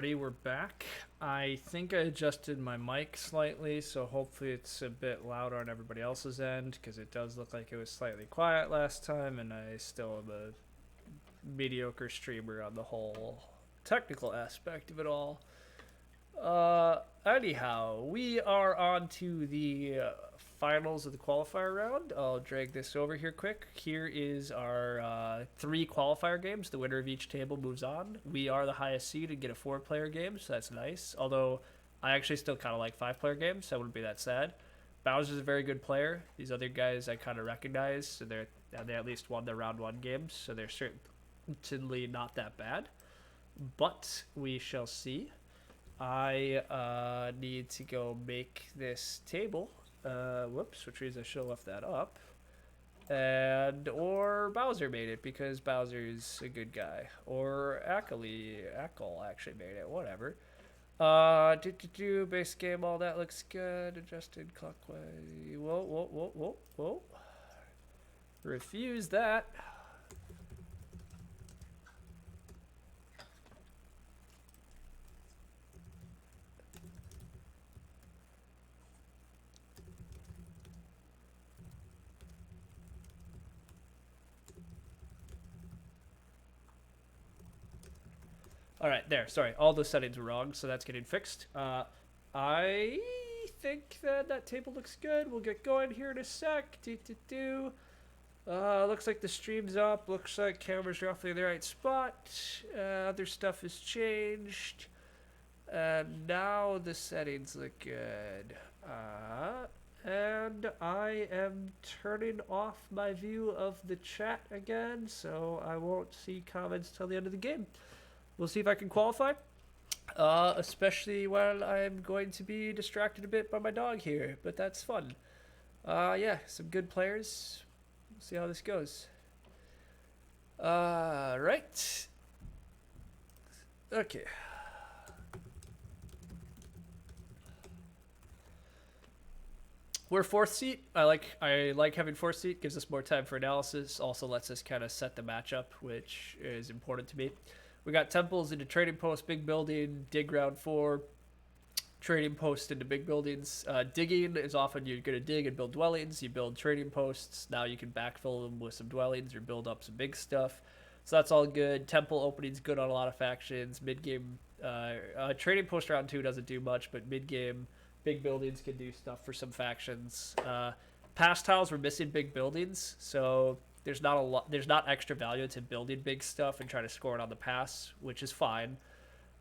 We're back. I think I adjusted my mic slightly, so hopefully it's a bit louder on everybody else's end, because it does look like it was slightly quiet last time, and I still am a mediocre streamer on the whole technical aspect of it all. Anyhow, we are on to the finals of the qualifier round. I'll drag this over here quick. Here is our 3 qualifier games. The winner of each table moves on. We are the highest seed and get a 4-player game, so that's nice. Although I actually still kind of like 5-player games, so I wouldn't be that sad. Bowser's a very good player. These other guys I kind of recognize, so they at least won their round 1 games, so they're certainly not that bad. But we shall see. I need to go make this table. Whoops, which means I should have left that up. Or Bowser made it because Bowser's a good guy. Or Ackle actually made it. Whatever. Base game, all that looks good. Adjusted clockwise. Whoa. Refuse that. All right, there. Sorry, all those settings were wrong, so that's getting fixed. I think that table looks good. We'll get going here in a sec. Looks like the stream's up. Looks like camera's roughly in the right spot. Other stuff has changed. And now the settings look good. And I am turning off my view of the chat again, so I won't see comments till the end of the game. We'll see if I can qualify. Especially while I'm going to be distracted a bit by my dog here, but that's fun. Yeah, some good players. We'll see how this goes. Right. Okay. We're 4th seat. I like having 4th seat. Gives us more time for analysis. Also lets us kind of set the matchup, which is important to me. We got temples into trading post, big building, dig round 4, trading post into big buildings. Digging is often you're going to dig and build dwellings. You build trading posts. Now you can backfill them with some dwellings or build up some big stuff. So that's all good. Temple opening's good on a lot of factions. Mid game, trading post round 2 doesn't do much, but mid game, big buildings can do stuff for some factions. Past tiles, we're missing big buildings, so there's not extra value to building big stuff and trying to score it on the pass, which is fine.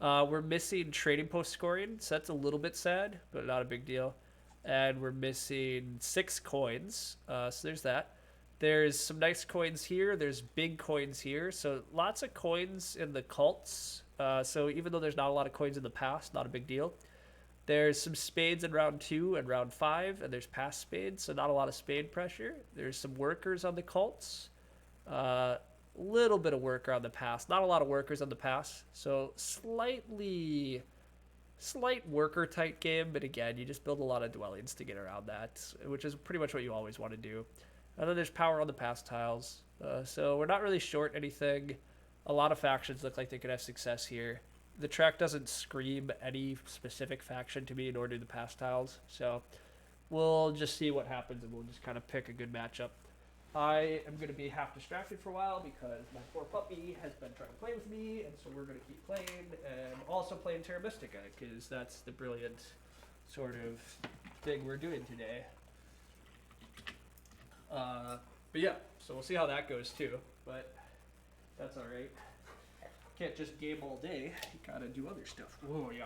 We're missing trading post scoring, so that's a little bit sad, but not a big deal. And we're missing 6 coins, so there's that. There's some nice coins here. There's big coins here, so lots of coins in the cults. So even though there's not a lot of coins in the past, not a big deal. There's some spades in round 2 and round 5, and there's past spades, so not a lot of spade pressure. There's some workers on the cults. Little bit of worker on the pass. Not a lot of workers on the pass, so slight worker tight game, but again, you just build a lot of dwellings to get around that, which is pretty much what you always want to do. And then there's power on the pass tiles, so we're not really short anything. A lot of factions look like they could have success here. The track doesn't scream any specific faction to me, nor do the pass tiles. So we'll just see what happens, and we'll just kind of pick a good matchup. I am going to be half distracted for a while because my poor puppy has been trying to play with me, and so we're going to keep playing, and also playing Terra Mystica, because that's the brilliant sort of thing we're doing today. But yeah, so we'll see how that goes too, but that's alright. Can't just game all day. You gotta do other stuff. Whoa, yeah.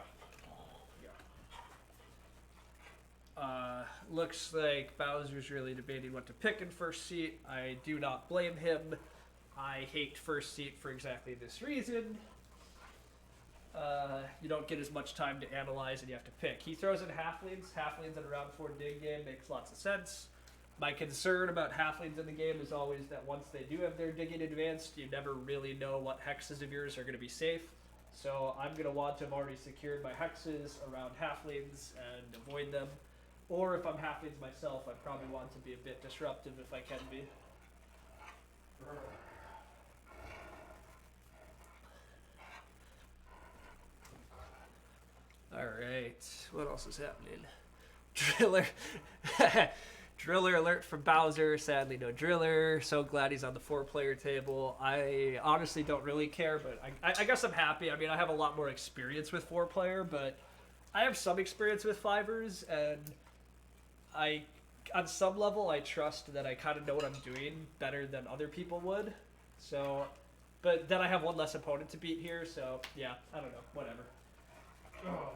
Looks like Bowser's really debating what to pick in 1st seat. I do not blame him. I hate 1st seat for exactly this reason. You don't get as much time to analyze and you have to pick. He throws in halflings. Halflings in a round 4 dig game makes lots of sense. My concern about halflings in the game is always that once they do have their digging advanced, you never really know what hexes of yours are going to be safe. So I'm going to want to have already secured my hexes around halflings and avoid them. Or if I'm halflings myself, I probably want to be a bit disruptive if I can be. right. What else is happening? Driller. Driller alert from Bowser. Sadly, no Driller. So glad he's on the 4-player table. I honestly don't really care, but I guess I'm happy. I mean, I have a lot more experience with 4-player, but I have some experience with 5ers, and on some level, I trust that I kind of know what I'm doing better than other people would. So, but then I have one less opponent to beat here, so yeah, I don't know, whatever. Oh.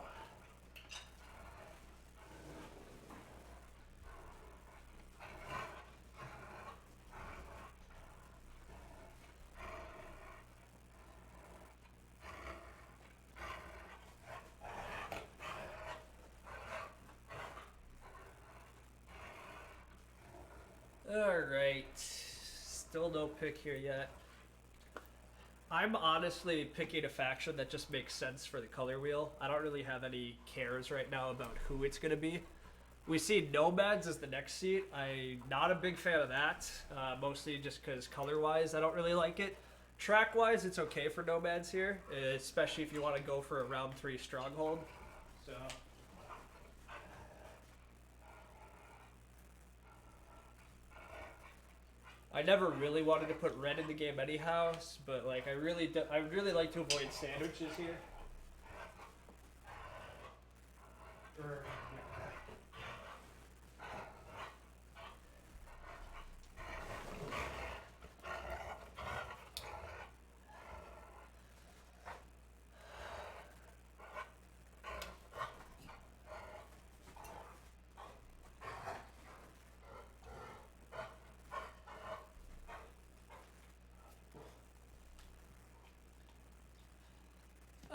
Alright, still no pick here yet. I'm honestly picking a faction that just makes sense for the color wheel. I don't really have any cares right now about who it's going to be. We see Nomads as the next seat. I'm not a big fan of that, mostly just because color-wise I don't really like it. Track-wise, it's okay for Nomads here, especially if you want to go for a round 3 Stronghold. So... I never really wanted to put red in the game anyhow, but like I would really like to avoid sandwiches here.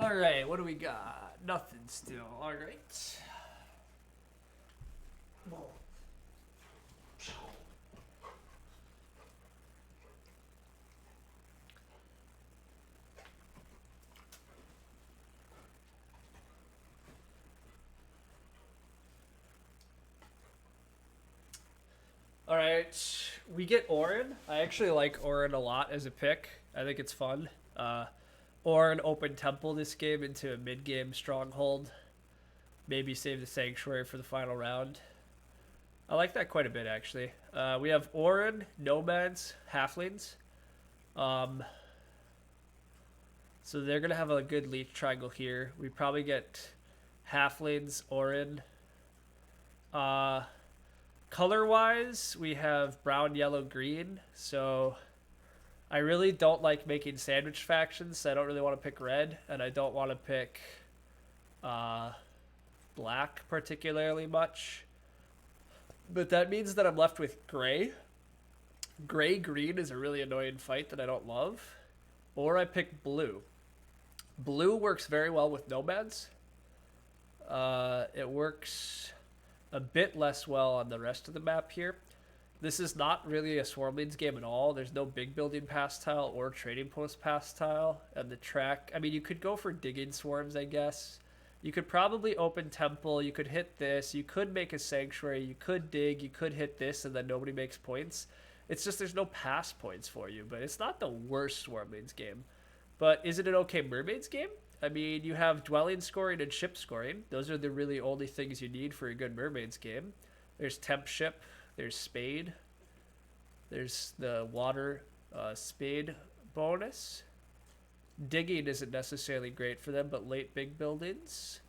Alright, what do we got? Nothing still. Alright. Alright, we get Orin. I actually like Orin a lot as a pick. I think it's fun. Or an open temple this game into a mid-game stronghold. Maybe save the sanctuary for the final round. I like that quite a bit, actually. We have Orin, Nomads, Halflings. So they're going to have a good leech triangle here. We probably get Halflings, Orin. Color-wise, we have brown, yellow, green. So... I really don't like making sandwich factions, so I don't really want to pick red, and I don't want to pick black particularly much. But that means that I'm left with gray. Gray-green is a really annoying fight that I don't love. Or I pick blue. Blue works very well with Nomads. It works a bit less well on the rest of the map here. This is not really a Swarmlings game at all. There's no big building pass tile or trading post pass tile. And the track, I mean, you could go for digging swarms, I guess. You could probably open temple. You could hit this. You could make a sanctuary. You could dig. You could hit this, and then nobody makes points. It's just there's no pass points for you. But it's not the worst Swarmlings game. But is it an okay Mermaids game? I mean, you have dwelling scoring and ship scoring. Those are the really only things you need for a good Mermaids game. There's temp ship. There's Spade. There's the water Spade bonus. Digging isn't necessarily great for them, but late big buildings.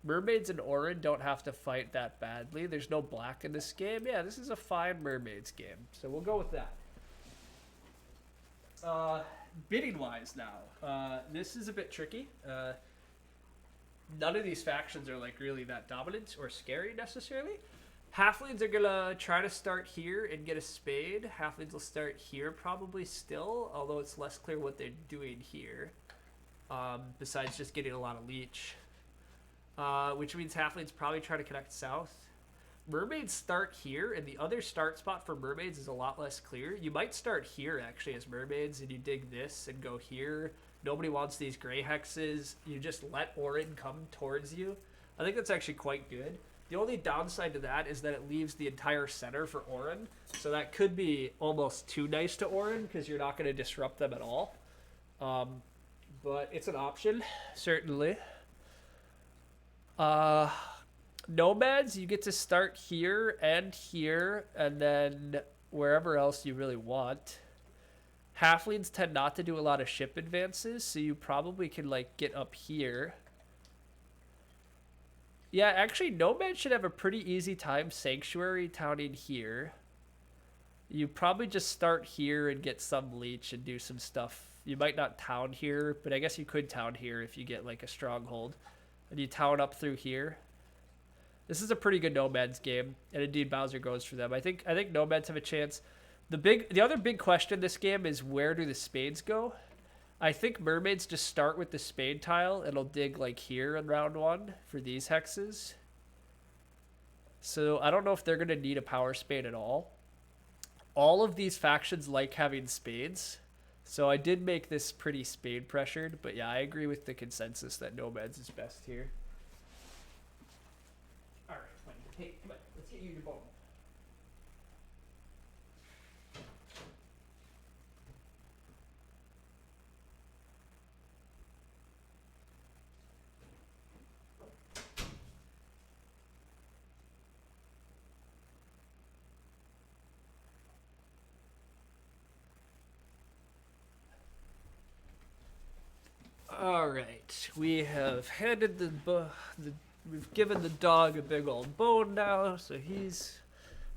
Mermaids and Orin don't have to fight that badly. There's no black in this game. Yeah, this is a fine Mermaids game. So we'll go with that. Bidding-wise now. This is a bit tricky. None of these factions are like really that dominant or scary necessarily. Halflings are gonna try to start here and get a spade. Halflings will start here probably still, although it's less clear what they're doing here. Besides just getting a lot of leech. Which means Halflings probably try to connect south. Mermaids start here, and the other start spot for Mermaids is a lot less clear. You might start here actually as Mermaids, and you dig this and go here. Nobody wants these gray hexes. You just let Orin come towards you. I think that's actually quite good. The only downside to that is that it leaves the entire center for Orin. So that could be almost too nice to Orin because you're not going to disrupt them at all. But it's an option, certainly. Uh, Nomads, you get to start here, and then wherever else you really want. Halflings tend not to do a lot of ship advances, so you probably can like get up here. Yeah, actually, Nomads should have a pretty easy time sanctuary towning here. You probably just start here and get some leech and do some stuff. You might not town here, but I guess you could town here if you get like a stronghold. And you town up through here. This is a pretty good Nomads game, and indeed Bowser goes for them. I think Nomads have a chance. The other big question this game is where do the spades go? I think Mermaids just start with the spade tile and it'll dig like here in round one for these hexes. So I don't know if they're gonna need a power spade at all. All of these factions like having spades. So I did make this pretty spade pressured, but yeah, I agree with the consensus that Nomads is best here. Alright, hey, come on, let's get you your bone. All right, we have handed we've given the dog a big old bone now, so he's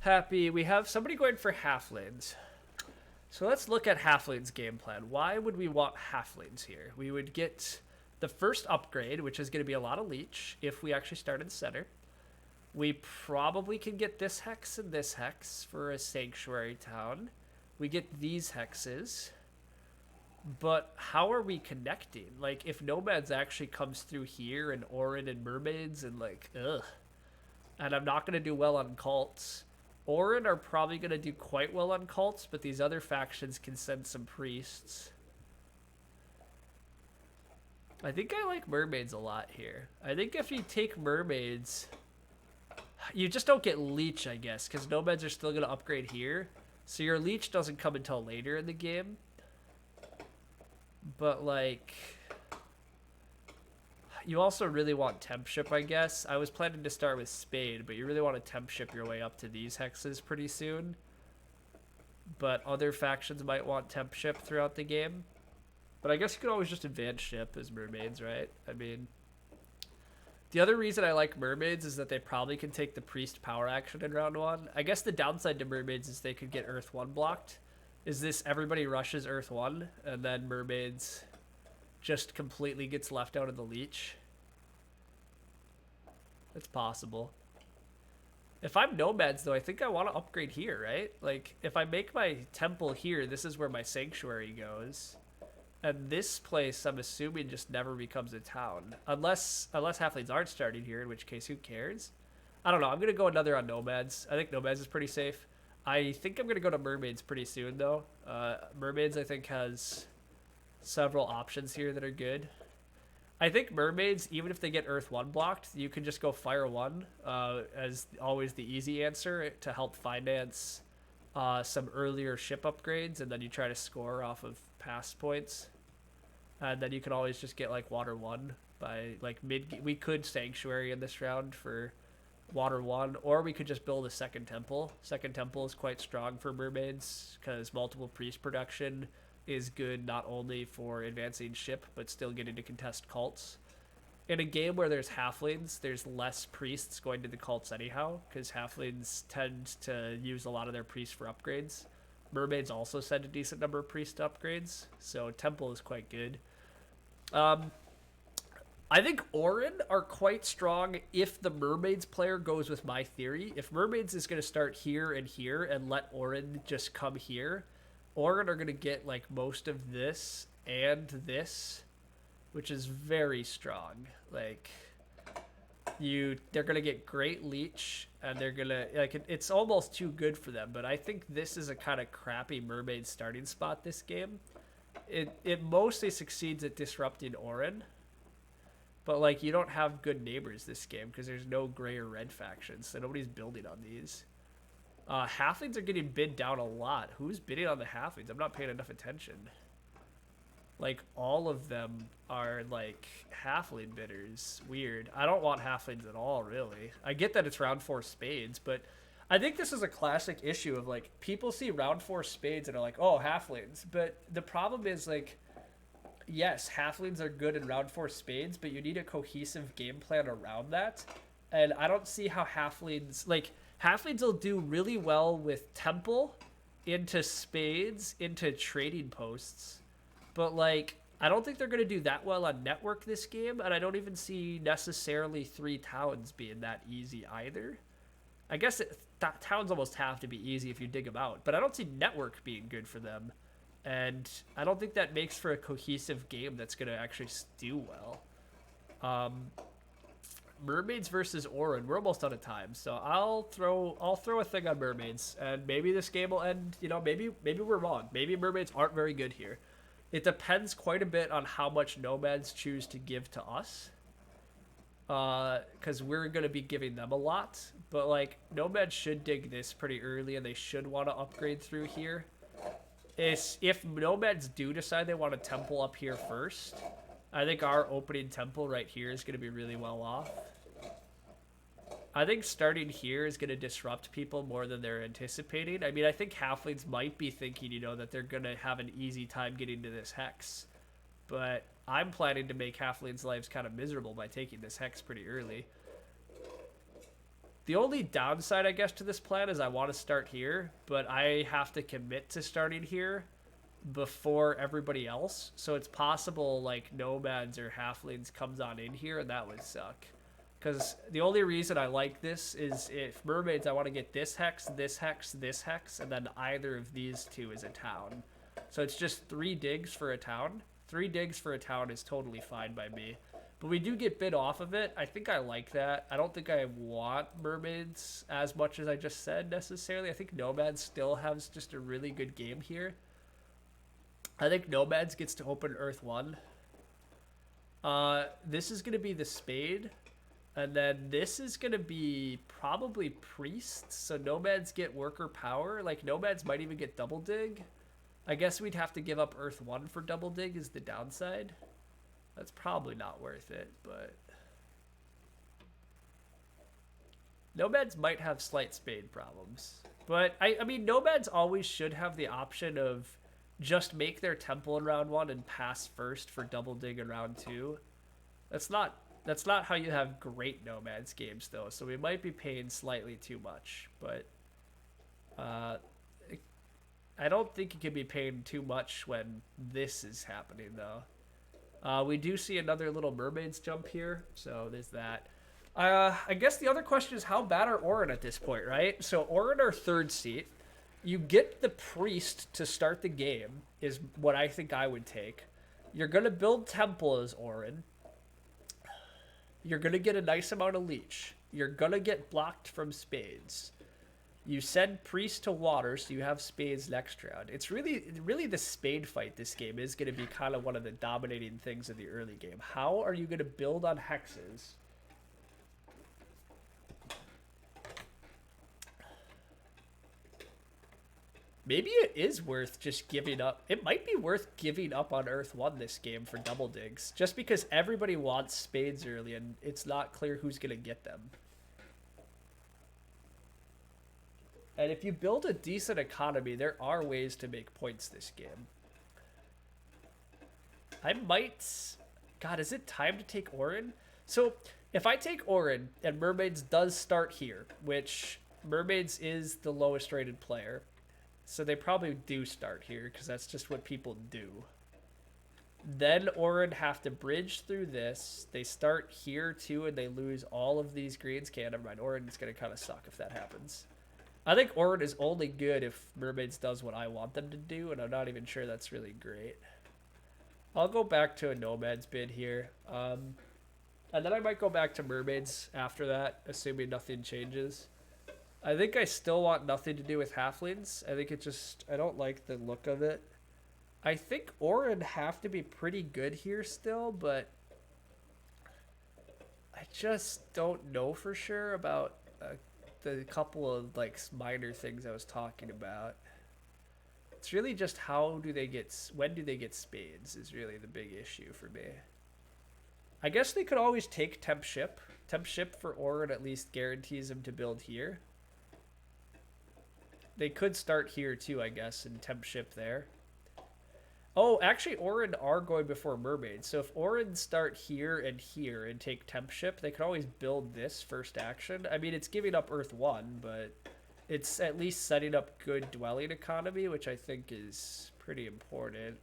happy. We have somebody going for halflings. So let's look at halflings game plan. Why would we want halflings here? We would get the first upgrade, which is going to be a lot of leech if we actually start in center. We probably can get this hex and this hex for a sanctuary town. We get these hexes. But how are we connecting? Like, if Nomads actually comes through here and Orin and Mermaids and like, ugh. And I'm not going to do well on cults. Orin are probably going to do quite well on cults, but these other factions can send some priests. I think I like Mermaids a lot here. I think if you take Mermaids, you just don't get Leech, I guess, because Nomads are still going to upgrade here. So your Leech doesn't come until later in the game. But, like, you also really want temp ship, I guess. I was planning to start with spade, but you really want to temp ship your way up to these hexes pretty soon. But other factions might want temp ship throughout the game. But I guess you could always just advance ship as Mermaids, right? I mean, the other reason I like Mermaids is that they probably can take the priest power action in round one. I guess the downside to Mermaids is they could get Earth 1 blocked. Is this everybody rushes Earth 1 and then Mermaids just completely gets left out of the leech? It's possible. If I'm Nomads, though, I think I want to upgrade here, right? Like, if I make my temple here, this is where my sanctuary goes. And this place, I'm assuming, just never becomes a town. Unless halflings aren't starting here, in which case, who cares? I don't know. I'm going to go another on Nomads. I think Nomads is pretty safe. I think I'm going to go to Mermaids pretty soon, though. Mermaids, I think, has several options here that are good. I think Mermaids, even if they get Earth 1 blocked, you can just go Fire 1 as always the easy answer to help finance some earlier ship upgrades, and then you try to score off of pass points. And then you can always just get, like, Water 1 by, like, mid... We could Sanctuary in this round for Water 1, or we could just build a second temple. Second temple is quite strong for Mermaids because multiple priest production is good not only for advancing ship but still getting to contest cults. In a game where there's halflings, there's less priests going to the cults anyhow because halflings tend to use a lot of their priests for upgrades. Mermaids also send a decent number of priest upgrades, so temple is quite good. I think Orin are quite strong if the Mermaids player goes with my theory. If Mermaids is going to start here and let Orin just come here, Orin are going to get like most of this and this, which is very strong. Like, they're going to get great leech, and they're going to, like, it's almost too good for them, but I think this is a kind of crappy Mermaid starting spot this game. It mostly succeeds at disrupting Orin. But, like, you don't have good neighbors this game because there's no gray or red factions, so nobody's building on these. Halflings are getting bid down a lot. Who's bidding on the halflings? I'm not paying enough attention. Like, all of them are, like, halfling bidders. Weird. I don't want halflings at all, really. I get that it's round 4 spades, but I think this is a classic issue of, like, people see round 4 spades and are like, oh, halflings. But the problem is, like, yes, halflings are good in round 4 spades, but you need a cohesive game plan around that. And I don't see how halflings, like, halflings will do really well with temple into spades into trading posts, but like I don't think they're going to do that well on network this game, and I don't even see necessarily 3 towns being that easy either. I guess towns almost have to be easy if you dig them out, but I don't see network being good for them, and I don't think that makes for a cohesive game that's going to actually do well. Um, Mermaids versus Orin. We're almost out of time, so I'll throw a thing on mermaids, and maybe this game will end. You know, maybe we're wrong. Maybe mermaids aren't very good here. It depends quite a bit on how much nomads choose to give to us, because we're gonna be giving them a lot. But like nomads should dig this pretty early, and they should want to upgrade through here. If nomads do decide they want a temple up here first, I think our opening temple right here is going to be really well off. I think starting here is going to disrupt people more than they're anticipating. I mean, I think halflings might be thinking, you know, that they're going to have an easy time getting to this hex. But I'm planning to make halflings' lives kind of miserable by taking this hex pretty early. The only downside, I guess, to this plan is I want to start here, but I have to commit to starting here before everybody else, so it's possible like nomads or halflings comes on in here, and that would suck, because the only reason I like this is if mermaids, I want to get this hex, this hex, this hex, and then either of these two is a town. So it's just 3 digs for a town. 3 digs for a town is totally fine by me, but we do get bid off of it. I think I like that. I don't think I want mermaids as much as I just said necessarily. I think nomads still has just a really good game here. I think Nomads gets to open Earth 1. This is going to be the Spade. And then this is going to be probably Priests. So Nomads get Worker Power. Like, Nomads might even get Double Dig. I guess we'd have to give up Earth 1 for Double Dig is the downside. That's probably not worth it, but... Nomads might have slight Spade problems. But, I mean, Nomads always should have the option of just make their temple in round 1 and pass first for double dig in round 2. That's not how you have great nomads games though, so we might be paying slightly too much, but I don't think you can be paying too much when this is happening though. We do see another little mermaids jump here, so there's that. I guess the other question is how bad are Orin at this point, right? So Orin are 3rd seat. You get the priest to start the game is what I think I would take. You're going to build temple as Orin. You're going to get a nice amount of leech. You're going to get blocked from spades. You send priest to water, so you have spades next round. It's really the spade fight this game is going to be kind of one of the dominating things of the early game. How are you going to build on hexes? Maybe it is worth just giving up. It might be worth giving up on Earth 1 this game for double digs, just because everybody wants spades early and it's not clear who's going to get them. And if you build a decent economy, there are ways to make points this game. I might... God, is it time to take Orin? So, if I take Orin and Mermaids does start here, which Mermaids is the lowest rated player, so they probably do start here because that's just what people do. Then Orin have to bridge through this. They start here too and they lose all of these greens. Okay, never mind. Orin is going to kind of suck if that happens. I think Orin is only good if Mermaids does what I want them to do, and I'm not even sure that's really great. I'll go back to a Nomads bid here. And then I might go back to Mermaids after that, assuming nothing changes. I think I still want nothing to do with halflings. I think it just... I don't like the look of it. I think Orin have to be pretty good here still, but... I just don't know for sure about the couple of, like, minor things I was talking about. it's really just how do they get, when do they get spades is really the big issue for me. I guess they could always take temp ship. Temp ship for Orin at least guarantees him to build here. They could start here too, I guess, and temp ship there. Oh, actually, Orin are going before mermaids. So if Orin start here and take temp ship, they could always build this first action. I mean, it's giving up Earth 1, but it's at least setting up good dwelling economy, which I think is pretty important.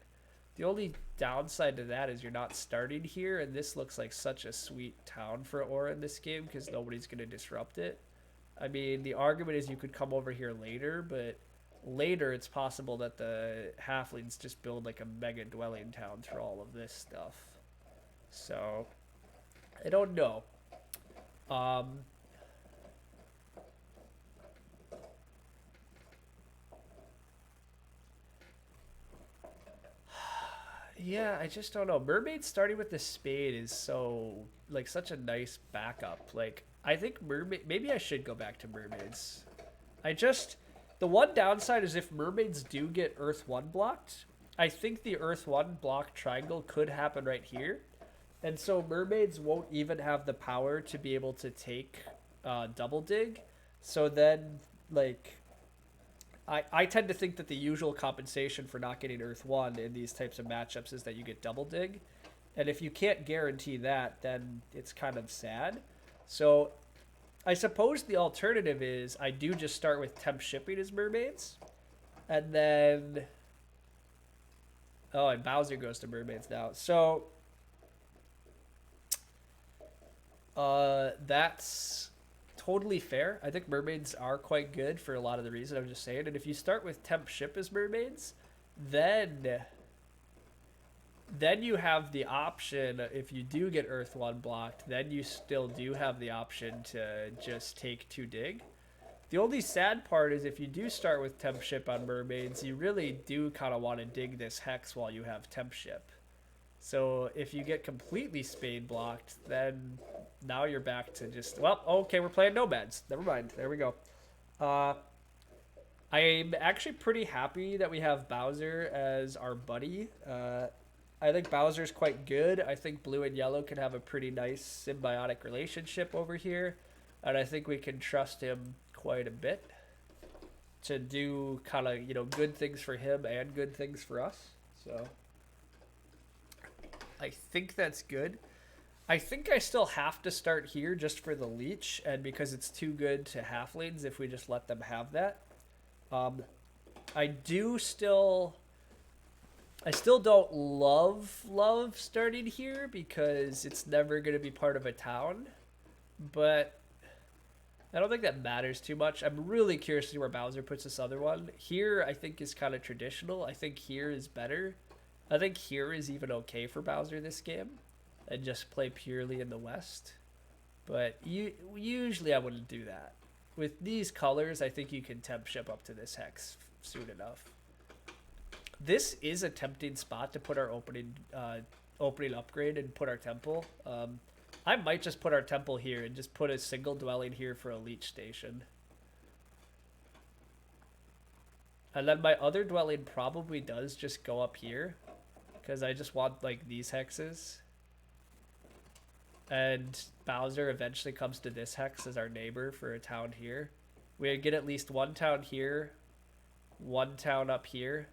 The only downside to that is you're not starting here, and this looks like such a sweet town for Orin this game because nobody's going to disrupt it. I mean, the argument is you could come over here later, but later it's possible that the halflings just build like a mega dwelling town through all of this stuff. So, I don't know. Yeah, I just don't know. Mermaids starting with the spade is so, like, such a nice backup. Like, I think maybe I should go back to mermaids. The one downside is if mermaids do get Earth 1 blocked, I think the Earth 1 block triangle could happen right here. And so mermaids won't even have the power to be able to take double dig. So then, like, I tend to think that the usual compensation for not getting Earth 1 in these types of matchups is that you get double dig. And if you can't guarantee that, then it's kind of sad. So I suppose the alternative is I do just start with temp shipping as mermaids. And then... Oh, and Bowser goes to mermaids now. So... that's totally fair. I think mermaids are quite good for a lot of the reasons I'm just saying. And if you start with temp ship as mermaids, then you have the option, if you do get Earth 1 blocked, then you still do have the option to just take 2 dig. The only sad part is if you do start with temp ship on mermaids, you really do kind of want to dig this hex while you have temp ship. So if you get completely spade blocked, then now you're back to just, well, okay, we're playing nomads. Never mind. There we go. I'm actually pretty happy that we have Bowser as our buddy. I think Bowser's quite good. I think blue and yellow can have a pretty nice symbiotic relationship over here. And I think we can trust him quite a bit to do kind of, you know, good things for him and good things for us. So I think that's good. I think I still have to start here just for the leech, and because it's too good to halflings if we just let them have that. I still don't love starting here because it's never going to be part of a town, but I don't think that matters too much. I'm really curious to see where Bowser puts this other one. Here, I think, is kind of traditional. I think here is better. I think here is even okay for Bowser this game, and just play purely in the west. But usually I wouldn't do that. With these colors, I think you can temp ship up to this hex soon enough. This is a tempting spot to put our opening upgrade and put our temple. I might just put our temple here and just put a single dwelling here for a leech station. And then my other dwelling probably does just go up here, because I just want, like, these hexes. And Bowser eventually comes to this hex as our neighbor for a town here. We get at least one town here, one town up here,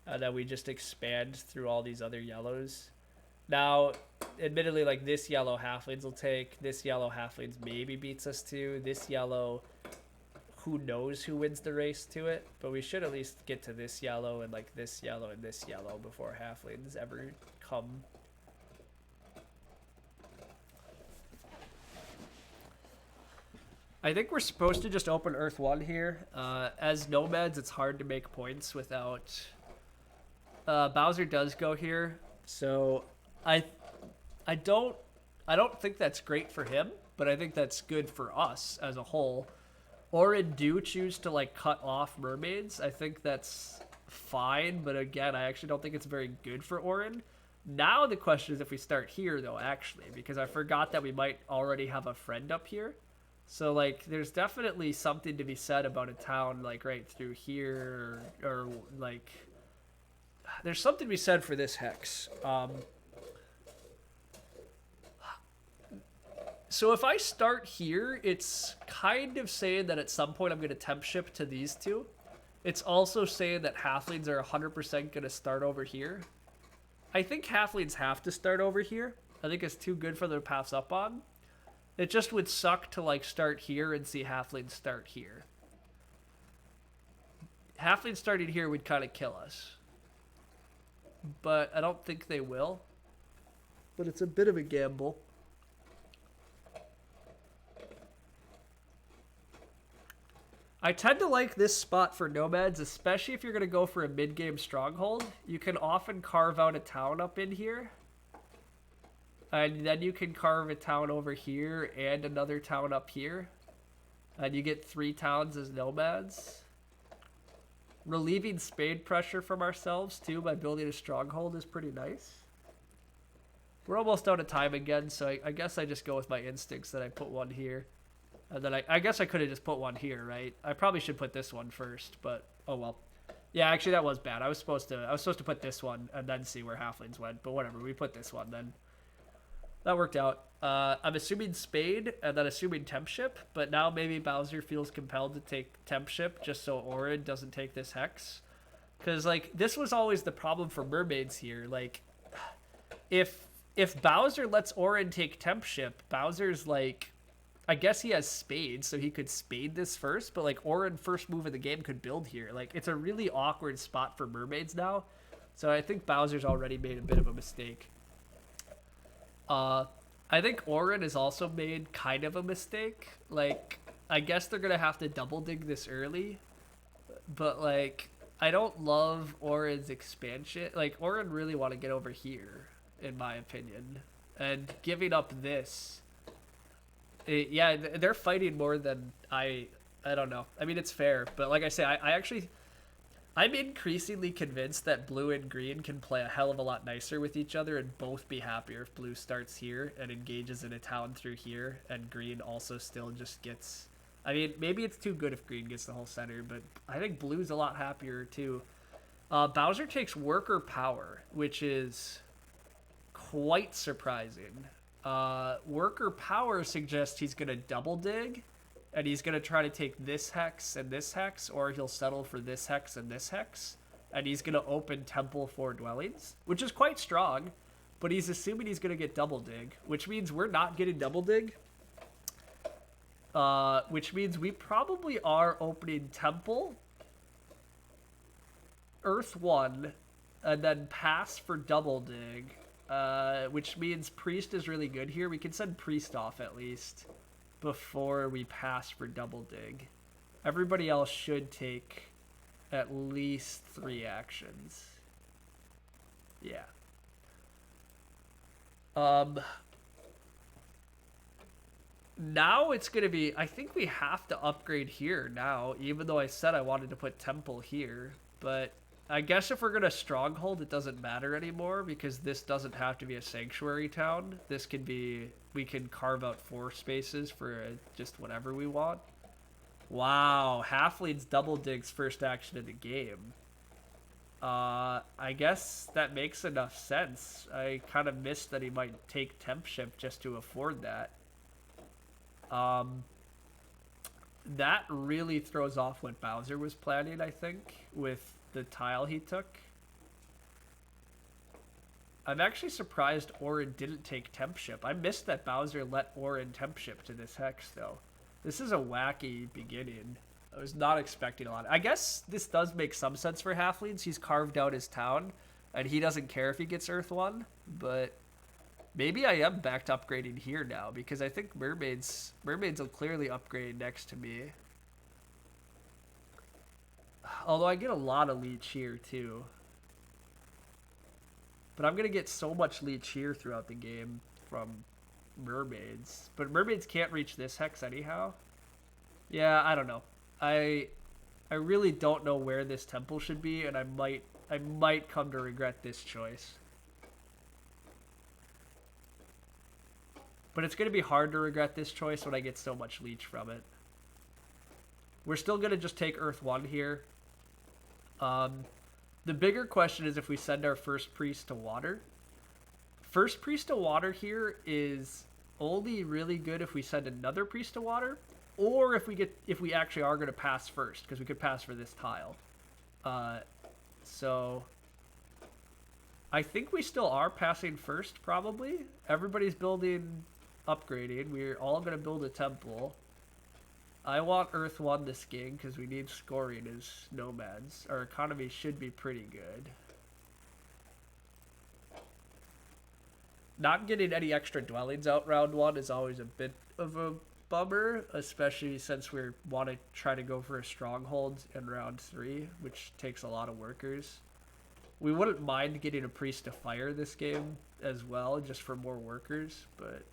and then we just expand through all these other yellows. Now, admittedly, like, this yellow halflings will take, this yellow halflings maybe beats us to, this yellow, who knows who wins the race to it, but we should at least get to this yellow and, like, this yellow and this yellow before halflings ever come. I think we're supposed to just open Earth 1 here. As nomads, it's hard to make points without... Bowser does go here, so I don't think that's great for him, but I think that's good for us as a whole. Orin do choose to, like, cut off mermaids. I think that's fine, but again, I actually don't think it's very good for Orin. Now the question is if we start here, though, actually, because I forgot that we might already have a friend up here. So like, there's definitely something to be said about a town like right through here, or like, there's something to be said for this hex. So if I start here, it's kind of saying that at some point I'm going to temp ship to these two. It's also saying that halflings are 100% going to start over here. I think halflings have to start over here. I think it's too good for them to pass up on. It just would suck to like start here and see halflings start here. Halflings starting here would kind of kill us. But I don't think they will. But it's a bit of a gamble. I tend to like this spot for nomads, especially if you're going to go for a mid-game stronghold. You can often carve out a town up in here. And then you can carve a town over here and another town up here. And you get 3 towns as nomads. Relieving spade pressure from ourselves, too, by building a stronghold is pretty nice. We're almost out of time again, so I guess I just go with my instincts that I put one here. And then I guess I could have just put one here, right? I probably should put this one first, but oh well. Yeah, actually that was bad. I was supposed to put this one and then see where halflings went, but whatever. We put this one then. That worked out. I'm assuming spade and then assuming temp ship, but now maybe Bowser feels compelled to take temp ship just so Orin doesn't take this hex. Because like this was always the problem for mermaids here. Like if Bowser lets Orin take temp ship, Bowser's like, I guess he has spade, so he could spade this first, but like Orin first move of the game could build here. Like it's a really awkward spot for mermaids now. So I think Bowser's already made a bit of a mistake. I think Orin has also made kind of a mistake. Like, I guess they're gonna have to double dig this early. But like, I don't love Orin's expansion. Like, Orin really want to get over here, in my opinion. And giving up this, yeah, they're fighting more than I don't know. I mean, it's fair, but like I say, I'm increasingly convinced that blue and green can play a hell of a lot nicer with each other and both be happier if blue starts here and engages in a town through here, and green also still just gets... I mean, maybe it's too good if green gets the whole center, but I think blue's a lot happier too. Bowser takes worker power, which is quite surprising. Worker power suggests he's going to double dig, and he's going to try to take this hex and this hex, or he'll settle for this hex and this hex, and he's going to open temple for dwellings, which is quite strong, but he's assuming he's going to get double dig, which means we're not getting double dig, which means we probably are opening temple, earth 1, and then pass for double dig. Which means priest is really good here. We can send priest off at least before we pass for double dig. Everybody else should take at least 3 actions. Yeah. Now it's going to be... I think we have to upgrade here now, even though I said I wanted to put temple here. But I guess if we're going to stronghold, it doesn't matter anymore, because this doesn't have to be a sanctuary town. This can be... We can carve out 4 spaces for just whatever we want. Wow, halflings double digs first action of the game. I guess that makes enough sense. I kind of missed that he might take temp ship just to afford that. That really throws off what Bowser was planning, I think, with the tile he took. I'm actually surprised Orin didn't take temp ship. I missed that Bowser let Orin temp ship to this hex, though. This is a wacky beginning. I was not expecting a lot. I guess this does make some sense for halflings. He's carved out his town, and he doesn't care if he gets Earth 1, but maybe I am back to upgrading here now, because I think mermaids will clearly upgrade next to me. Although I get a lot of leech here, too. But I'm going to get so much leech here throughout the game from mermaids. But mermaids can't reach this hex anyhow. Yeah, I don't know. I really don't know where this temple should be, and I might come to regret this choice. But it's going to be hard to regret this choice when I get so much leech from it. We're still going to just take Earth 1 here. The bigger question is if we send our first priest to water. First priest to water here is only really good if we send another priest to water, or if we actually are going to pass first, because we could pass for this tile. So I think we still are passing first, probably. Everybody's building, upgrading. We're all going to build a temple. I want Earth 1 this game because we need scoring as nomads. Our economy should be pretty good. Not getting any extra dwellings out round 1 is always a bit of a bummer, especially since we want to try to go for a stronghold in round 3, which takes a lot of workers. We wouldn't mind getting a priest to fire this game as well, just for more workers, but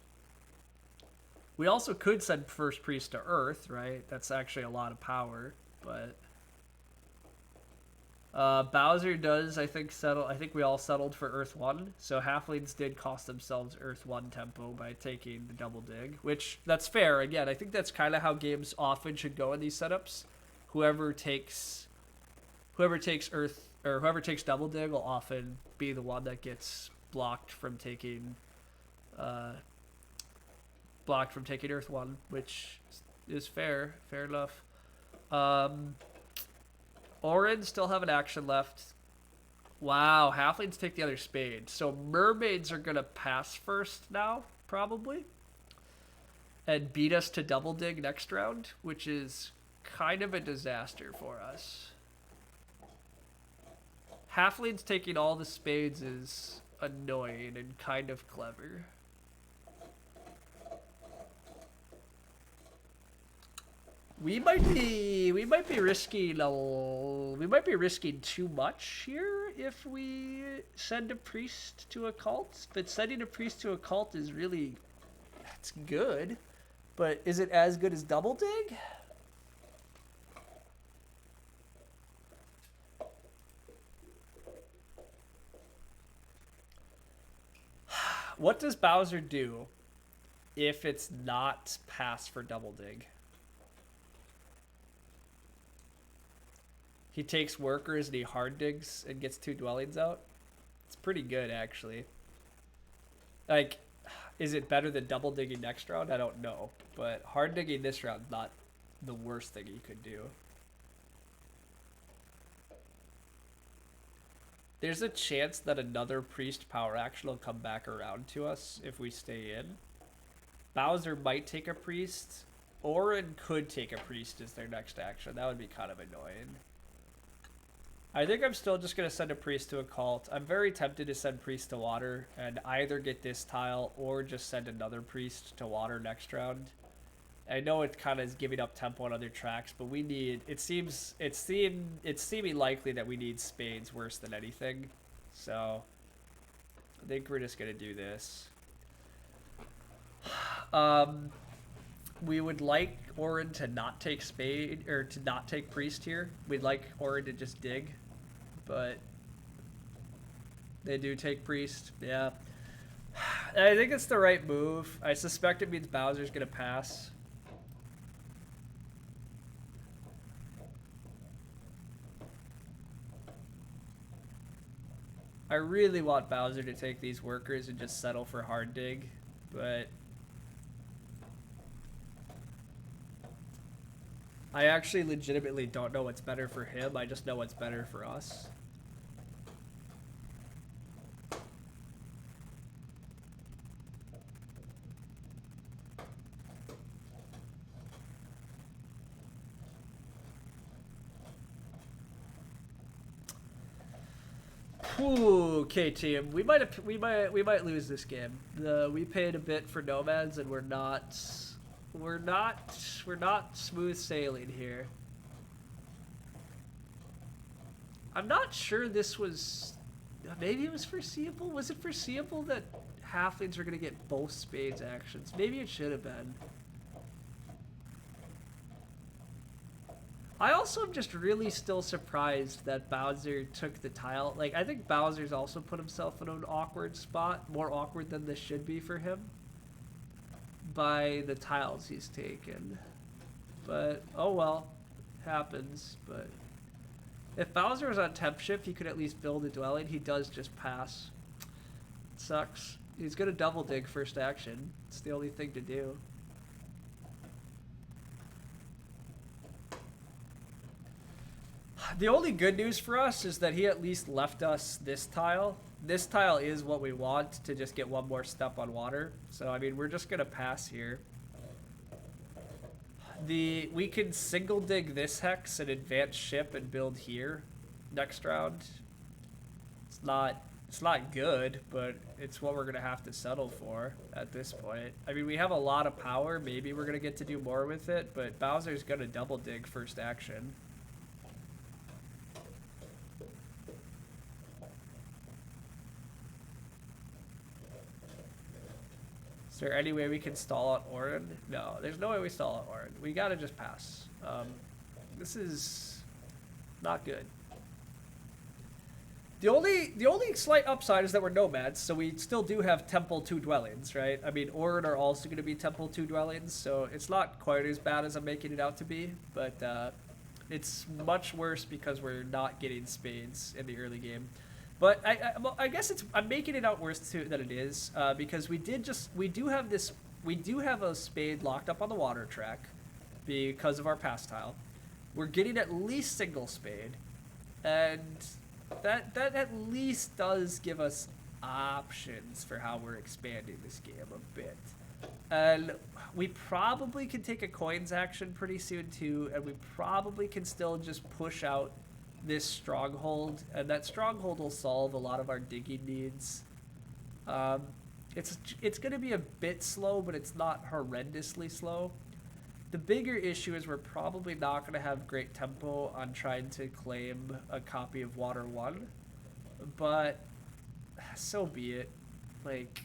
we also could send first priest to Earth, right? That's actually a lot of power, but Bowser does, I think, settle. I think we all settled for Earth 1, so halflings did cost themselves Earth 1 tempo by taking the double dig, which that's fair. Again, I think that's kind of how games often should go in these setups. Whoever takes Earth, or whoever takes double dig will often be the one that gets blocked from taking Earth 1, which is fair enough. Orin still have an action left. Wow, halflings take the other spade. So mermaids are gonna pass first now, probably, and beat us to double dig next round, which is kind of a disaster for us. Halflings taking all the spades is annoying and kind of clever. We might be risking too much here if we send a priest to a cult. But sending a priest to a cult is really, it's good, but is it as good as double dig? What does Bowser do if it's not pass for double dig? He takes workers and he hard digs and gets 2 dwellings out. It's pretty good, actually. Like, is it better than double digging next round? I don't know. But hard digging this round, not the worst thing you could do. There's a chance that another priest power action will come back around to us if we stay in. Bowser might take a priest. Orin could take a priest as their next action. That would be kind of annoying. I think I'm still just going to send a priest to a cult. I'm very tempted to send priest to water and either get this tile or just send another priest to water next round. I know it kind of is giving up tempo on other tracks, but we need, it's seeming likely that we need spades worse than anything. So I think we're just going to do this. We would like Orin to not take spade, or to not take priest here. We'd like Orin to just dig, but they do take priest. Yeah, I think it's the right move. I suspect it means Bowser's gonna pass. I really want Bowser to take these workers and just settle for hard dig, but I actually legitimately don't know what's better for him. I just know what's better for us. Ooh, okay, team. We might lose this game. We paid a bit for nomads, and we're not smooth sailing here. I'm not sure this was, maybe it was foreseeable. Was it foreseeable that halflings were gonna get both spades actions? Maybe it should have been. I also am just really still surprised that Bowser took the tile. Like, I think Bowser's also put himself in an awkward spot, more awkward than this should be for him. by the tiles he's taken. But, oh well. Happens, but... If Bowser was on temp shift, he could at least build a dwelling. He does just pass. Sucks. He's gonna double dig first action. It's the only thing to do. The only good news for us is that he at least left us this tile. This tile is what we want to just get one more step on water. So, I mean, we're just going to pass here. We can single dig this hex and advance ship and build here next round. It's not good, but it's what we're going to have to settle for at this point. I mean, we have a lot of power. Maybe we're going to get to do more with it, but Bowser's going to double dig first action. Is there any way we can stall out Orin? No, there's no way we stall out Orin. We gotta just pass. This is not good. The only slight upside is that we're nomads, so we still do have Temple 2 dwellings, right? I mean, Orin are also going to be Temple 2 dwellings, so it's not quite as bad as I'm making it out to be, but it's much worse because we're not getting spades in the early game. But I guess I'm making it out worse than it is because we do have a spade locked up on the water track because of our pass tile. We're getting at least single spade, and that at least does give us options for how we're expanding this game a bit. And we probably can take a coins action pretty soon too, and we probably can still just push out this stronghold, and that stronghold will solve a lot of our digging needs. It's going to be a bit slow, but it's not horrendously slow. The bigger issue is we're probably not going to have great tempo on trying to claim a copy of Water 1, but so be it. Like,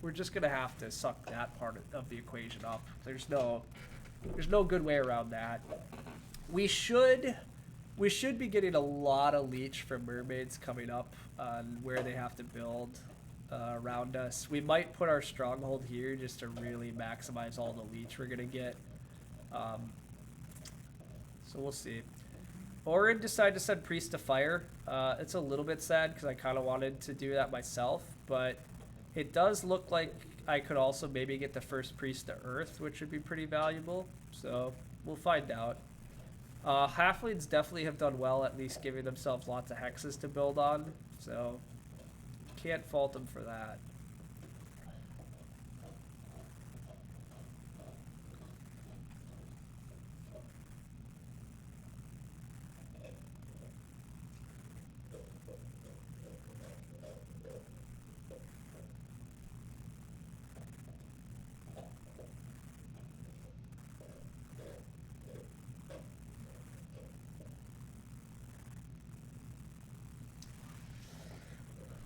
we're just going to have to suck that part of the equation up. There's no good way around that. We should be getting a lot of leech from mermaids coming up on where they have to build around us. We might put our stronghold here just to really maximize all the leech we're going to get. So we'll see. Orin decided to send Priest to Fire. It's a little bit sad because I kind of wanted to do that myself, but it does look like I could also maybe get the first Priest to Earth, which would be pretty valuable. So we'll find out. Halflings definitely have done well, at least giving themselves lots of hexes to build on, so can't fault them for that.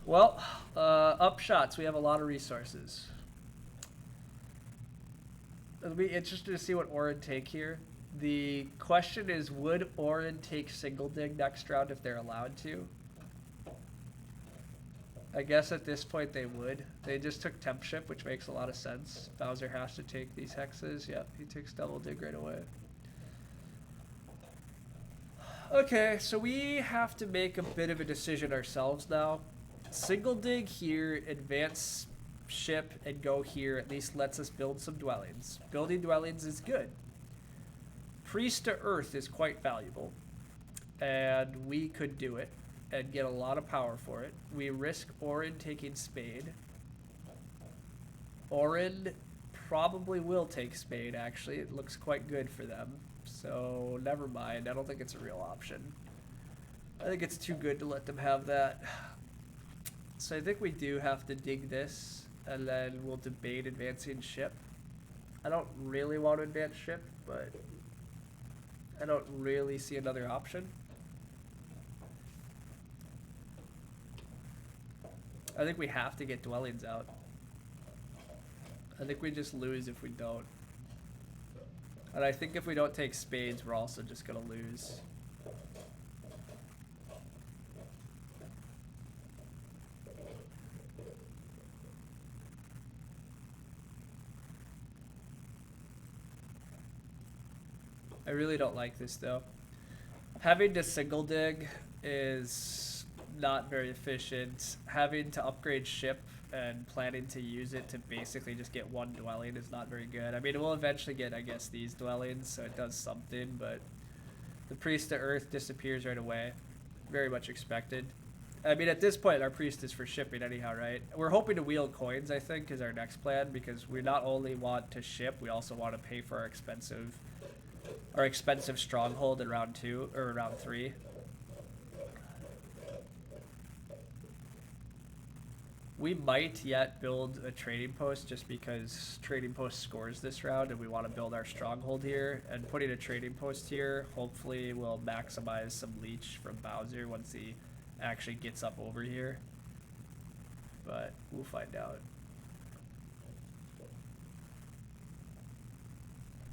Well, upshots, we have a lot of resources. It'll be interesting to see what Orin take here. The question is, would Orin take single dig next round if they're allowed to? I guess at this point they would. They just took temp ship, which makes a lot of sense. Bowser has to take these hexes. Yep, he takes double dig right away. Okay, so we have to make a bit of a decision ourselves now. Single dig here, advance ship, and go here at least lets us build some dwellings. Building dwellings is good. Priest to Earth is quite valuable, and we could do it and get a lot of power for it. We risk Orin taking Spade. Orin probably will take Spade, actually. It looks quite good for them, so never mind. I don't think it's a real option. I think it's too good to let them have that. So I think we do have to dig this, and then we'll debate advancing ship. I don't really want to advance ship, but I don't really see another option. I think we have to get dwellings out. I think we just lose if we don't. And I think if we don't take spades, we're also just going to lose. I really don't like this though. Having to single dig is not very efficient. Having to upgrade ship and planning to use it to basically just get one dwelling is not very good. I mean, we'll eventually get, I guess, these dwellings, so it does something, but the Priest to Earth disappears right away. Very much expected. I mean, at this point, our Priest is for shipping anyhow, right? We're hoping to wield coins, I think, is our next plan, because we not only want to ship, we also want to pay for our expensive stronghold in round 2, or round 3. We might yet build a trading post just because trading post scores this round and we want to build our stronghold here. And putting a trading post here hopefully will maximize some leech from Bowser once he actually gets up over here. But we'll find out.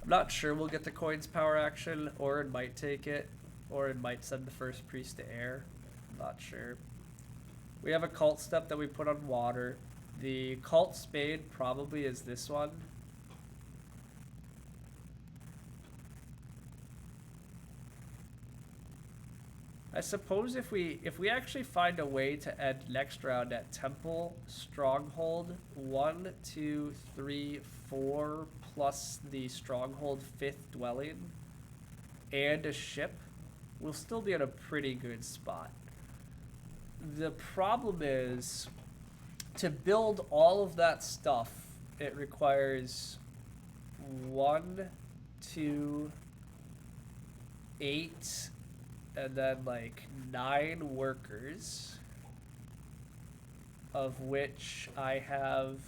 I'm not sure we'll get the coins power action, or it might take it, or it might send the first priest to air. I'm not sure. We have a cult step that we put on water. The cult spade probably is this one. I suppose if we actually find a way to end next round at temple, stronghold, 1, 2, 3, 4 plus the stronghold 5th dwelling and a ship, we'll still be in a pretty good spot. The problem is, to build all of that stuff, it requires 1, 2, 8, and then like 9 workers, of which I have,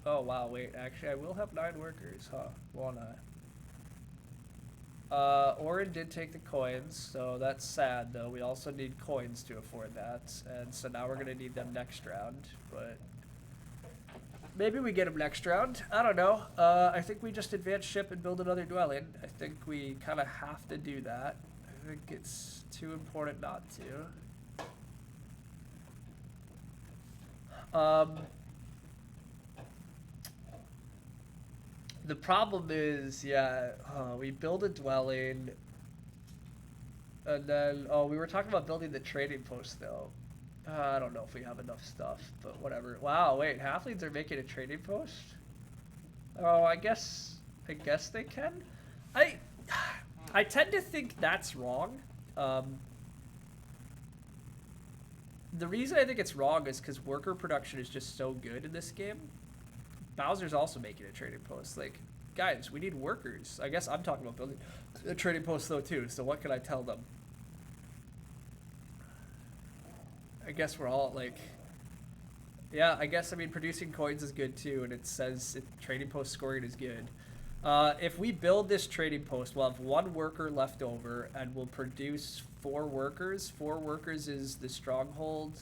oh wow, wait, actually I will have 9 workers, huh, won't I? Orin did take the coins, so that's sad though. We also need coins to afford that, and so now we're gonna need them next round, but maybe we get them next round. I don't know. I think we just advance ship and build another dwelling. I think we kind of have to do that. I think it's too important not to. The problem is, yeah, we build a dwelling, and then, we were talking about building the trading post, though. I don't know if we have enough stuff, but whatever. Wow, wait, halflings are making a trading post? Oh, I guess they can? I tend to think that's wrong. The reason I think it's wrong is because worker production is just so good in this game. Bowser's also making a trading post. Like, guys, we need workers. I guess I'm talking about building a trading post though too, so what can I tell them? I guess we're all like, yeah, I guess, I mean, producing coins is good too, and it says trading post scoring is good. If we build this trading post, we'll have 1 worker left over, and we'll produce 4 workers. 4 workers is the stronghold,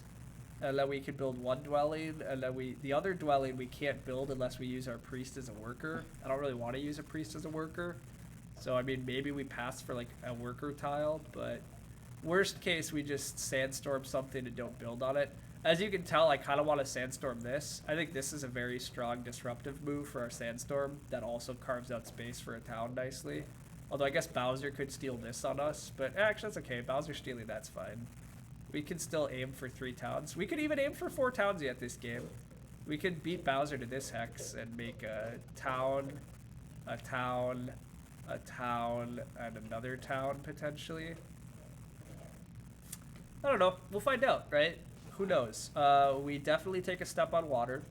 and then we can build 1 dwelling, and then the other dwelling we can't build unless we use our priest as a worker. I don't really want to use a priest as a worker, so I mean, maybe we pass for like a worker tile, but worst case we just sandstorm something and don't build on it. As you can tell, I kind of want to sandstorm this. I think this is a very strong disruptive move for our sandstorm that also carves out space for a town nicely. Although I guess Bowser could steal this on us, but actually that's okay. Bowser stealing, that's fine. We can still aim for 3 towns. We could even aim for 4 towns yet this game. We could beat Bowser to this hex and make a town, a town, a town, and another town potentially. I don't know. We'll find out, right? Who knows? We definitely take a step on water.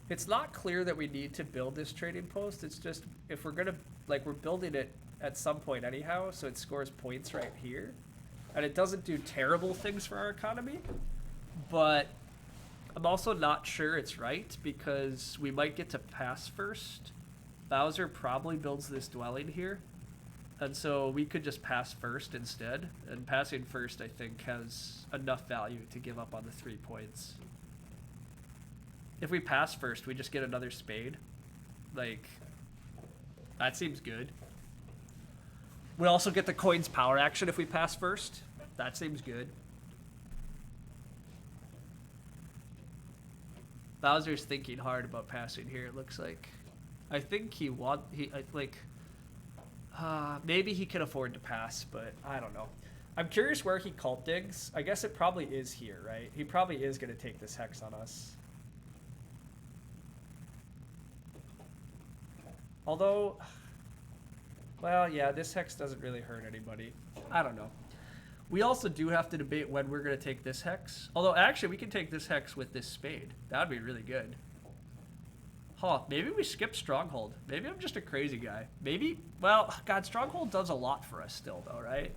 It's not clear that we need to build this trading post. It's just, if we're gonna, like, we're building it at some point anyhow, so it scores points right here. And it doesn't do terrible things for our economy, but I'm also not sure it's right because we might get to pass first. Bowser probably builds this dwelling here, and so we could just pass first instead. And passing first, I think, has enough value to give up on the 3 points. If we pass first, we just get another spade. Like, that seems good. We also get the coins power action if we pass first. That seems good. Bowser's thinking hard about passing here, it looks like. I think he Maybe he can afford to pass, but I don't know. I'm curious where he cult digs. I guess it probably is here, right? He probably is going to take this hex on us. Although, well, yeah, this hex doesn't really hurt anybody. I don't know. We also do have to debate when we're going to take this hex. Although, actually, we can take this hex with this spade. That would be really good. Huh, maybe we skip Stronghold. Maybe I'm just a crazy guy. Maybe, well, God, Stronghold does a lot for us still, though, right?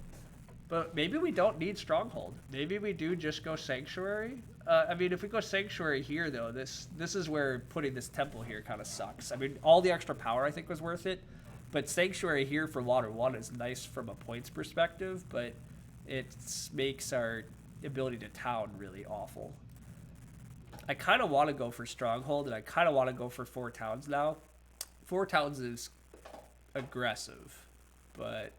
But maybe we don't need Stronghold. Maybe we do just go Sanctuary. I mean, if we go Sanctuary here, though, this is where putting this temple here kind of sucks. I mean, all the extra power, I think, was worth it. But Sanctuary here for Water 1 is nice from a points perspective, but it makes our ability to town really awful. I kind of want to go for Stronghold, and I kind of want to go for 4 towns now. 4 towns is aggressive, but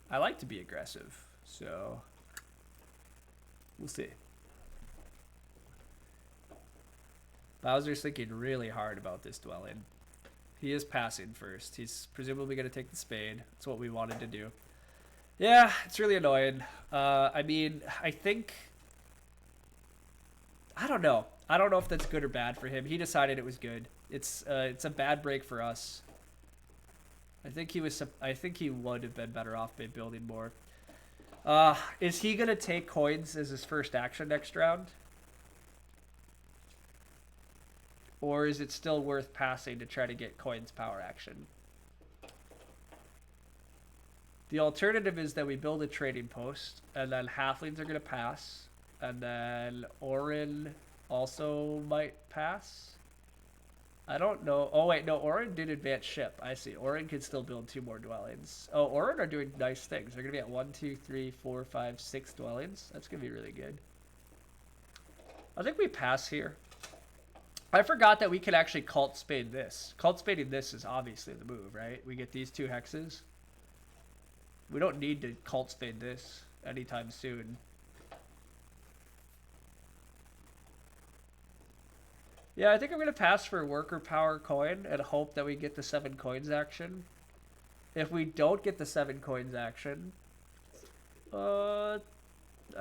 I like to be aggressive, so we'll see. Bowser's thinking really hard about this dwelling. He is passing first. He's presumably going to take the spade. That's what we wanted to do. Yeah, it's really annoying. I mean, I think... I don't know. I don't know if that's good or bad for him. He decided it was good. It's a bad break for us. I think he would have been better off by building more. Is he gonna take coins as his first action next round? Or is it still worth passing to try to get coins power action? The alternative is that we build a trading post, and then halflings are gonna pass, and then Orin also might pass. I don't know. Oh, wait, no, Orin did advance ship. I see. Orin can still build 2 more dwellings. Oh, Orin are doing nice things. They're going to be at 1, 2, 3, 4, 5, 6 dwellings. That's going to be really good. I think we pass here. I forgot that we can actually cult spade this. Cult spading this is obviously the move, right? We get these 2 hexes. We don't need to cult spade this anytime soon. Yeah, I think I'm going to pass for worker power coin and hope that we get the 7 coins action. If we don't get the 7 coins action, I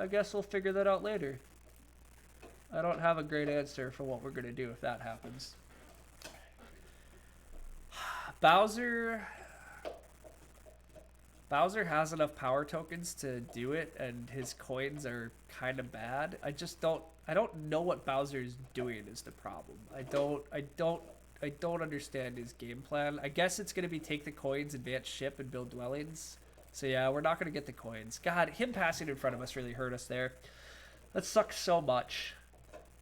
guess we'll figure that out later. I don't have a great answer for what we're going to do if that happens. Bowser has enough power tokens to do it, and his coins are kind of bad. I don't know what Bowser is doing is the problem. I don't understand his game plan. I guess it's going to be take the coins, advance ship, and build dwellings. So yeah, we're not going to get the coins. God, him passing in front of us really hurt us there. That sucks so much.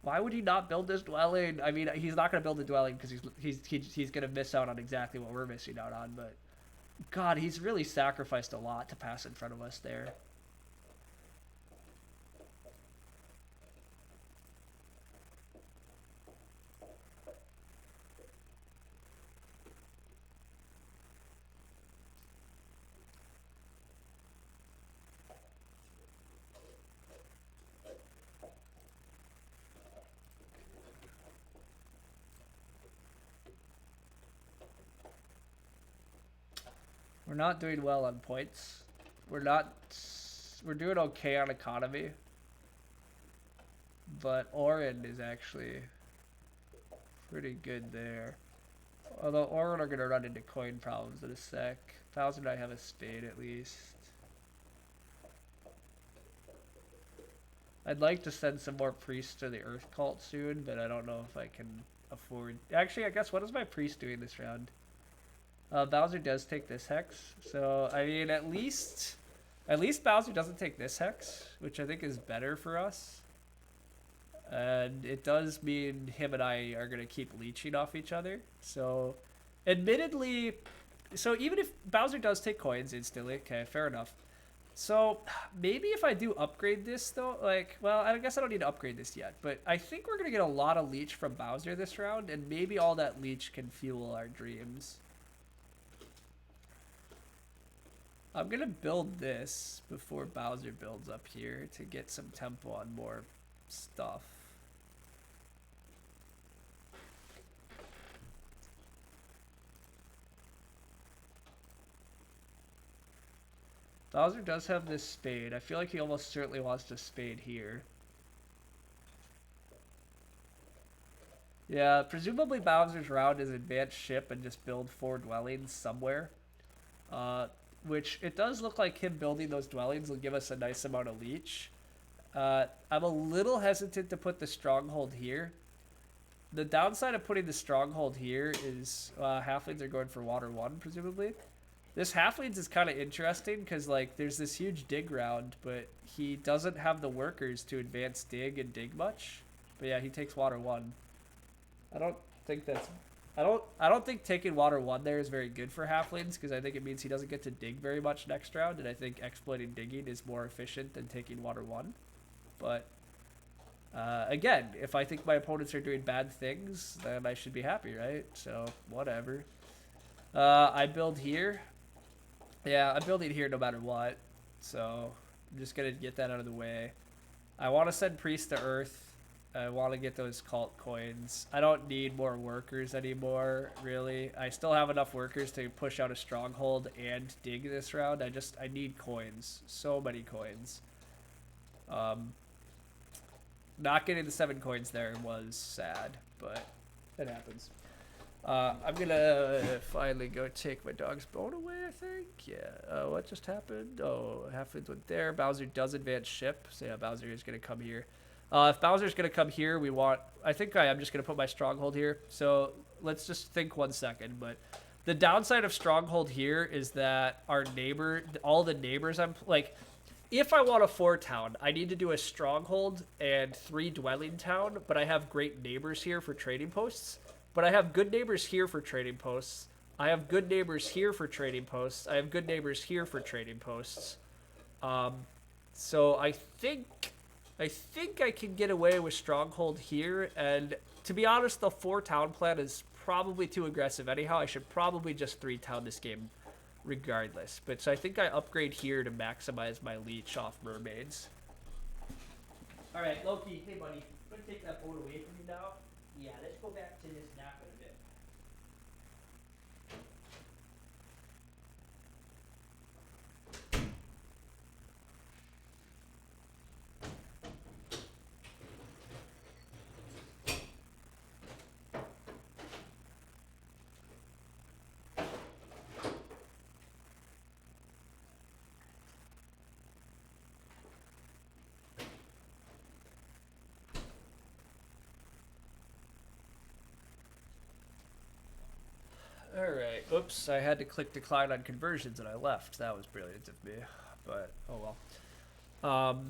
Why would he not build this dwelling? I mean, he's not going to build the dwelling because he's going to miss out on exactly what we're missing out on, but God, he's really sacrificed a lot to pass in front of us there. We're not doing well on points. We're doing okay on economy. But Orin is actually pretty good there. Although Orin are going to run into coin problems in a sec. Bowser and I have a spade at least. I'd like to send some more priests to the Earth Cult soon, but I don't know if I can afford... Actually, I guess what is my priest doing this round? Bowser does take this hex, so I mean at least Bowser doesn't take this hex, which I think is better for us. And it does mean him and I are gonna keep leeching off each other. So, admittedly, so even if Bowser does take coins instantly, okay, fair enough. So maybe if I do upgrade this though, like, well, I guess I don't need to upgrade this yet, but I think we're gonna get a lot of leech from Bowser this round, and maybe all that leech can fuel our dreams. I'm going to build this before Bowser builds up here to get some tempo on more stuff. Bowser does have this spade. I feel like he almost certainly wants to spade here. Yeah, presumably Bowser's round is advance ship and just build 4 dwellings somewhere. Uh, which it does look like him building those dwellings will give us a nice amount of leech. I'm a little hesitant to put the stronghold here. The downside of putting the stronghold here is halflings are going for water 1, presumably. This halflings is kind of interesting because like there's this huge dig round, but he doesn't have the workers to advance dig and dig much. But yeah, he takes water 1. I don't think that's I don't think taking water 1 there is very good for halflings because I think it means he doesn't get to dig very much next round, and I think exploiting digging is more efficient than taking water 1. But again, if I think my opponents are doing bad things, then I should be happy, right? So whatever. I build here. Yeah, I'm building here no matter what. So I'm just gonna get that out of the way. I want to send Priest to Earth. I want to get those cult coins. I don't need more workers anymore, really. I still have enough workers to push out a stronghold and dig this round. I need coins. So many coins. Not getting the 7 coins there was sad, but it happens. I'm gonna finally go take my dog's bone away, I think. Yeah. What just happened? Oh, halflings went there. Bowser does advance ship. So yeah, Bowser is gonna come here. If Bowser's gonna come here, we want... I think I am just gonna put my stronghold here. So let's just think 1 second. But the downside of stronghold here is that our neighbor... all the neighbors I'm... like... if I want a 4 town, I need to do a stronghold and 3 dwelling town, but I have great neighbors here for trading posts. But I have good neighbors here for trading posts. I have good neighbors here for trading posts. I have good neighbors here for trading posts. So I think I can get away with stronghold here. And to be honest, the 4 town plan is probably too aggressive anyhow. I should probably just 3 town this game regardless. But so I think I upgrade here to maximize my leech off mermaids. All right, Loki. Hey, buddy. I'm gonna take that boat away from you now. Yeah, let's go back to this nap in a bit. Alright, oops, I had to click decline on conversions and I left. That was brilliant of me, but oh well.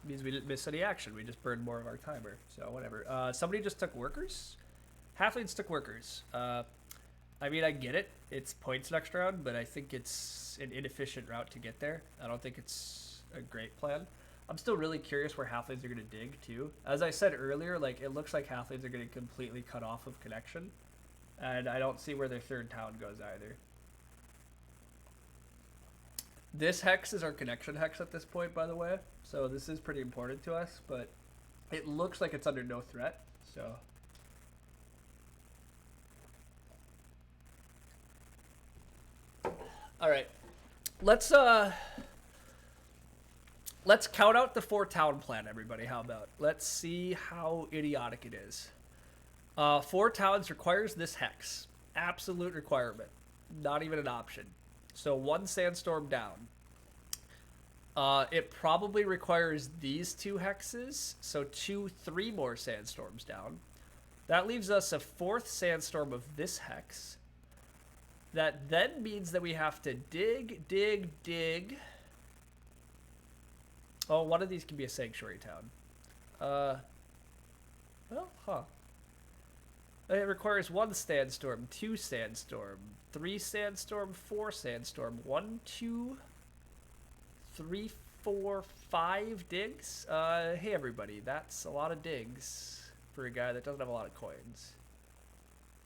Means we didn't miss any action, we just burned more of our timer, so whatever. Somebody just took workers? Halflings took workers. I mean, I get it, it's points next round, but I think it's an inefficient route to get there. I don't think it's a great plan. I'm still really curious where halflings are going to dig, too. As I said earlier, like, it looks like halflings are going to completely cut off of connection. And I don't see where their 3rd town goes either. This hex is our connection hex at this point, by the way. So this is pretty important to us, but it looks like it's under no threat, so... Alright. Let's count out the 4 town plan, everybody. How about? Let's see how idiotic it is. 4 towns requires this hex. Absolute requirement. Not even an option. So 1 sandstorm down. It probably requires these 2 hexes. So 3 more sandstorms down. That leaves us a 4th sandstorm of this hex. That then means that we have to dig, dig, dig... Oh, one of these can be a sanctuary town. Well, huh. It requires 1 sandstorm, 2 sandstorm, 3 sandstorm, 4 sandstorm, 1, 2, 3, 4, 5 digs. Hey everybody, that's a lot of digs for a guy that doesn't have a lot of coins.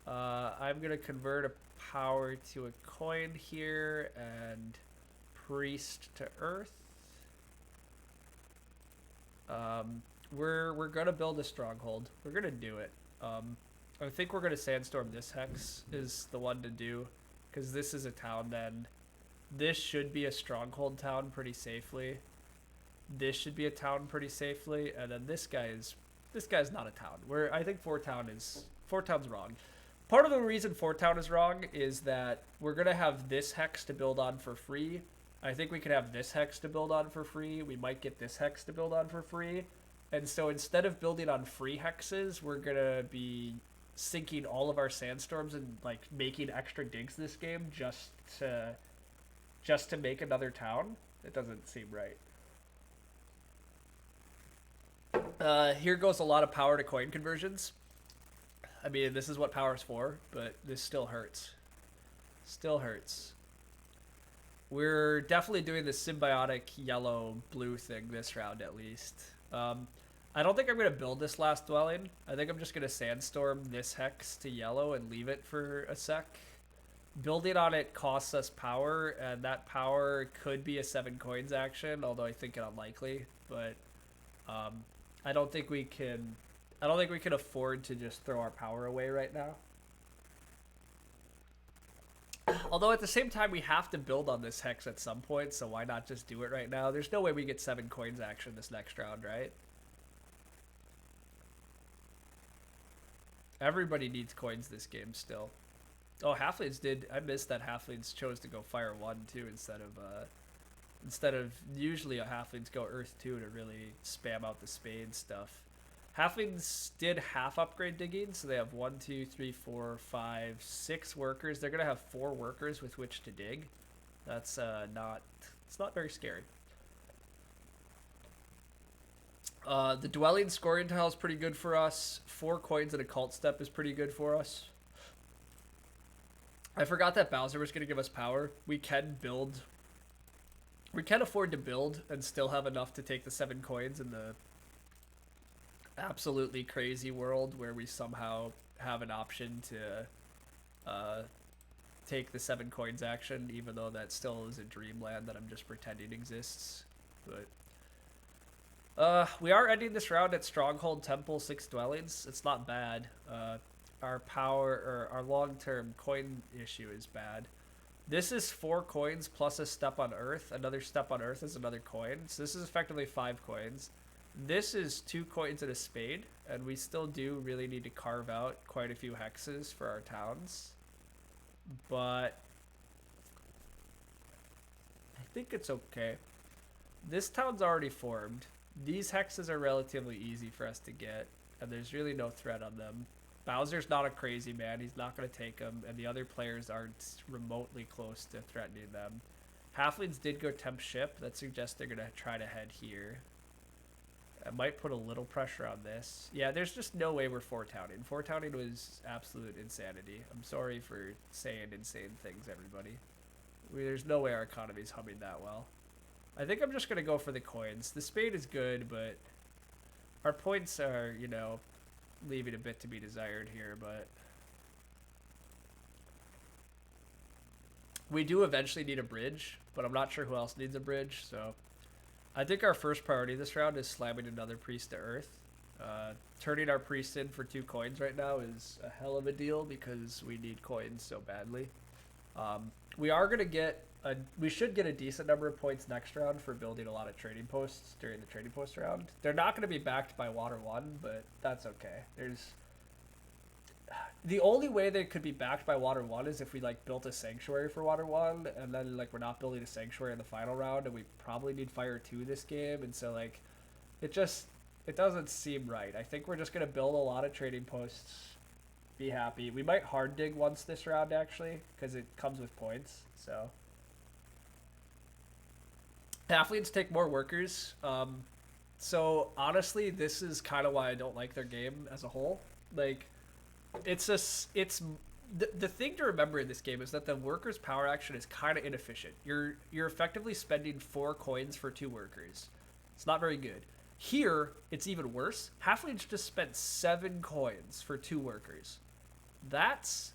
I'm gonna convert a power to a coin here and priest to earth. We're gonna build a stronghold. We're gonna do it. I think we're gonna sandstorm this hex is the one to do, because this is a town then. This should be a stronghold town pretty safely. This should be a town pretty safely, and then this guy's not a town. Where I think Fort Town's wrong. Part of the reason Fort Town is wrong is that we're gonna have this hex to build on for free. I think we could have this hex to build on for free. We might get this hex to build on for free. And so instead of building on free hexes, we're gonna be sinking all of our sandstorms and like making extra digs this game just to make another town. It doesn't seem right. Here goes a lot of power to coin conversions. I mean, this is what power's for, but this still hurts. Still hurts. We're definitely doing the symbiotic yellow-blue thing this round, at least. I don't think I'm going to build this last dwelling. I think I'm just going to sandstorm this hex to yellow and leave it for a sec. Building on it costs us power, and that power could be a 7 coins action, although I think it unlikely. But I don't think we can afford to just throw our power away right now. Although at the same time, we have to build on this hex at some point, so why not just do it right now? There's no way we get 7 coins action this next round, right? Everybody needs coins this game still. Oh, halflings did. I missed that halflings chose to go fire 1 too instead of usually a halflings go earth 2 to really spam out the spade stuff. Halflings did half upgrade digging, so they have 1, 2, 3, 4, 5, 6 workers. They're gonna have 4 workers with which to dig. That's it's not very scary. The dwelling scoring tile is pretty good for us. 4 coins and a cult step is pretty good for us. I forgot that Bowser was gonna give us power. We can afford to build and still have enough to take the 7 coins in the absolutely crazy world where we somehow have an option to take the 7 coins action, even though that still is a dreamland that I'm just pretending exists. But we are ending this round at Stronghold Temple 6 dwellings. It's not bad. Our power or our long-term coin issue is bad. This is 4 coins plus a step on Earth. Another step on Earth is another coin. So this is effectively 5 coins. This is 2 coins and a spade, and we still do really need to carve out quite a few hexes for our towns. But I think it's okay. This town's already formed. These hexes are relatively easy for us to get, and there's really no threat on them. Bowser's not a crazy man. He's not going to take them, and the other players aren't remotely close to threatening them. Halflings did go temp ship. That suggests they're going to try to head here. I might put a little pressure on this. Yeah, there's just no way we're 4-towning. 4-towning was absolute insanity. I'm sorry for saying insane things, everybody. There's no way our economy's humming that well. I think I'm just going to go for the coins. The spade is good, but our points are, you know, leaving a bit to be desired here, but we do eventually need a bridge, but I'm not sure who else needs a bridge, so I think our first priority this round is slamming another priest to earth. Turning our priest in for 2 coins right now is a hell of a deal because we need coins so badly. We are going to get we should get a decent number of points next round for building a lot of trading posts during the trading post round. They're not going to be backed by Water 1, but that's okay. The only way they could be backed by Water 1 is if we like built a sanctuary for Water 1, and then like we're not building a sanctuary in the final round, and we probably need Fire 2 this game, and so like it doesn't seem right. I think we're just going to build a lot of trading posts, be happy. We might hard dig once this round actually, because it comes with points, so halflings take more workers. So honestly, this is kind of why I don't like their game as a whole. Like, the thing to remember in this game is that the workers' power action is kind of inefficient. You're effectively spending 4 coins for 2 workers. It's not very good. Here, it's even worse. Halflings just spent 7 coins for 2 workers. That's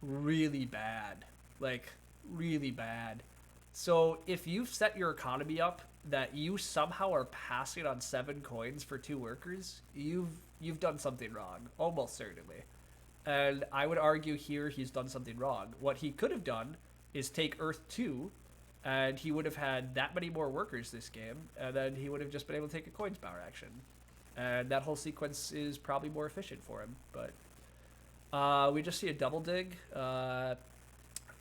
really bad. Like, really bad. So if you've set your economy up that you somehow are passing on 7 coins for 2 workers, you've done something wrong, almost certainly. And I would argue here he's done something wrong. What he could have done is take Earth 2 and he would have had that many more workers this game, and then he would have just been able to take a coins power action, and that whole sequence is probably more efficient for him. But we just see a double dig.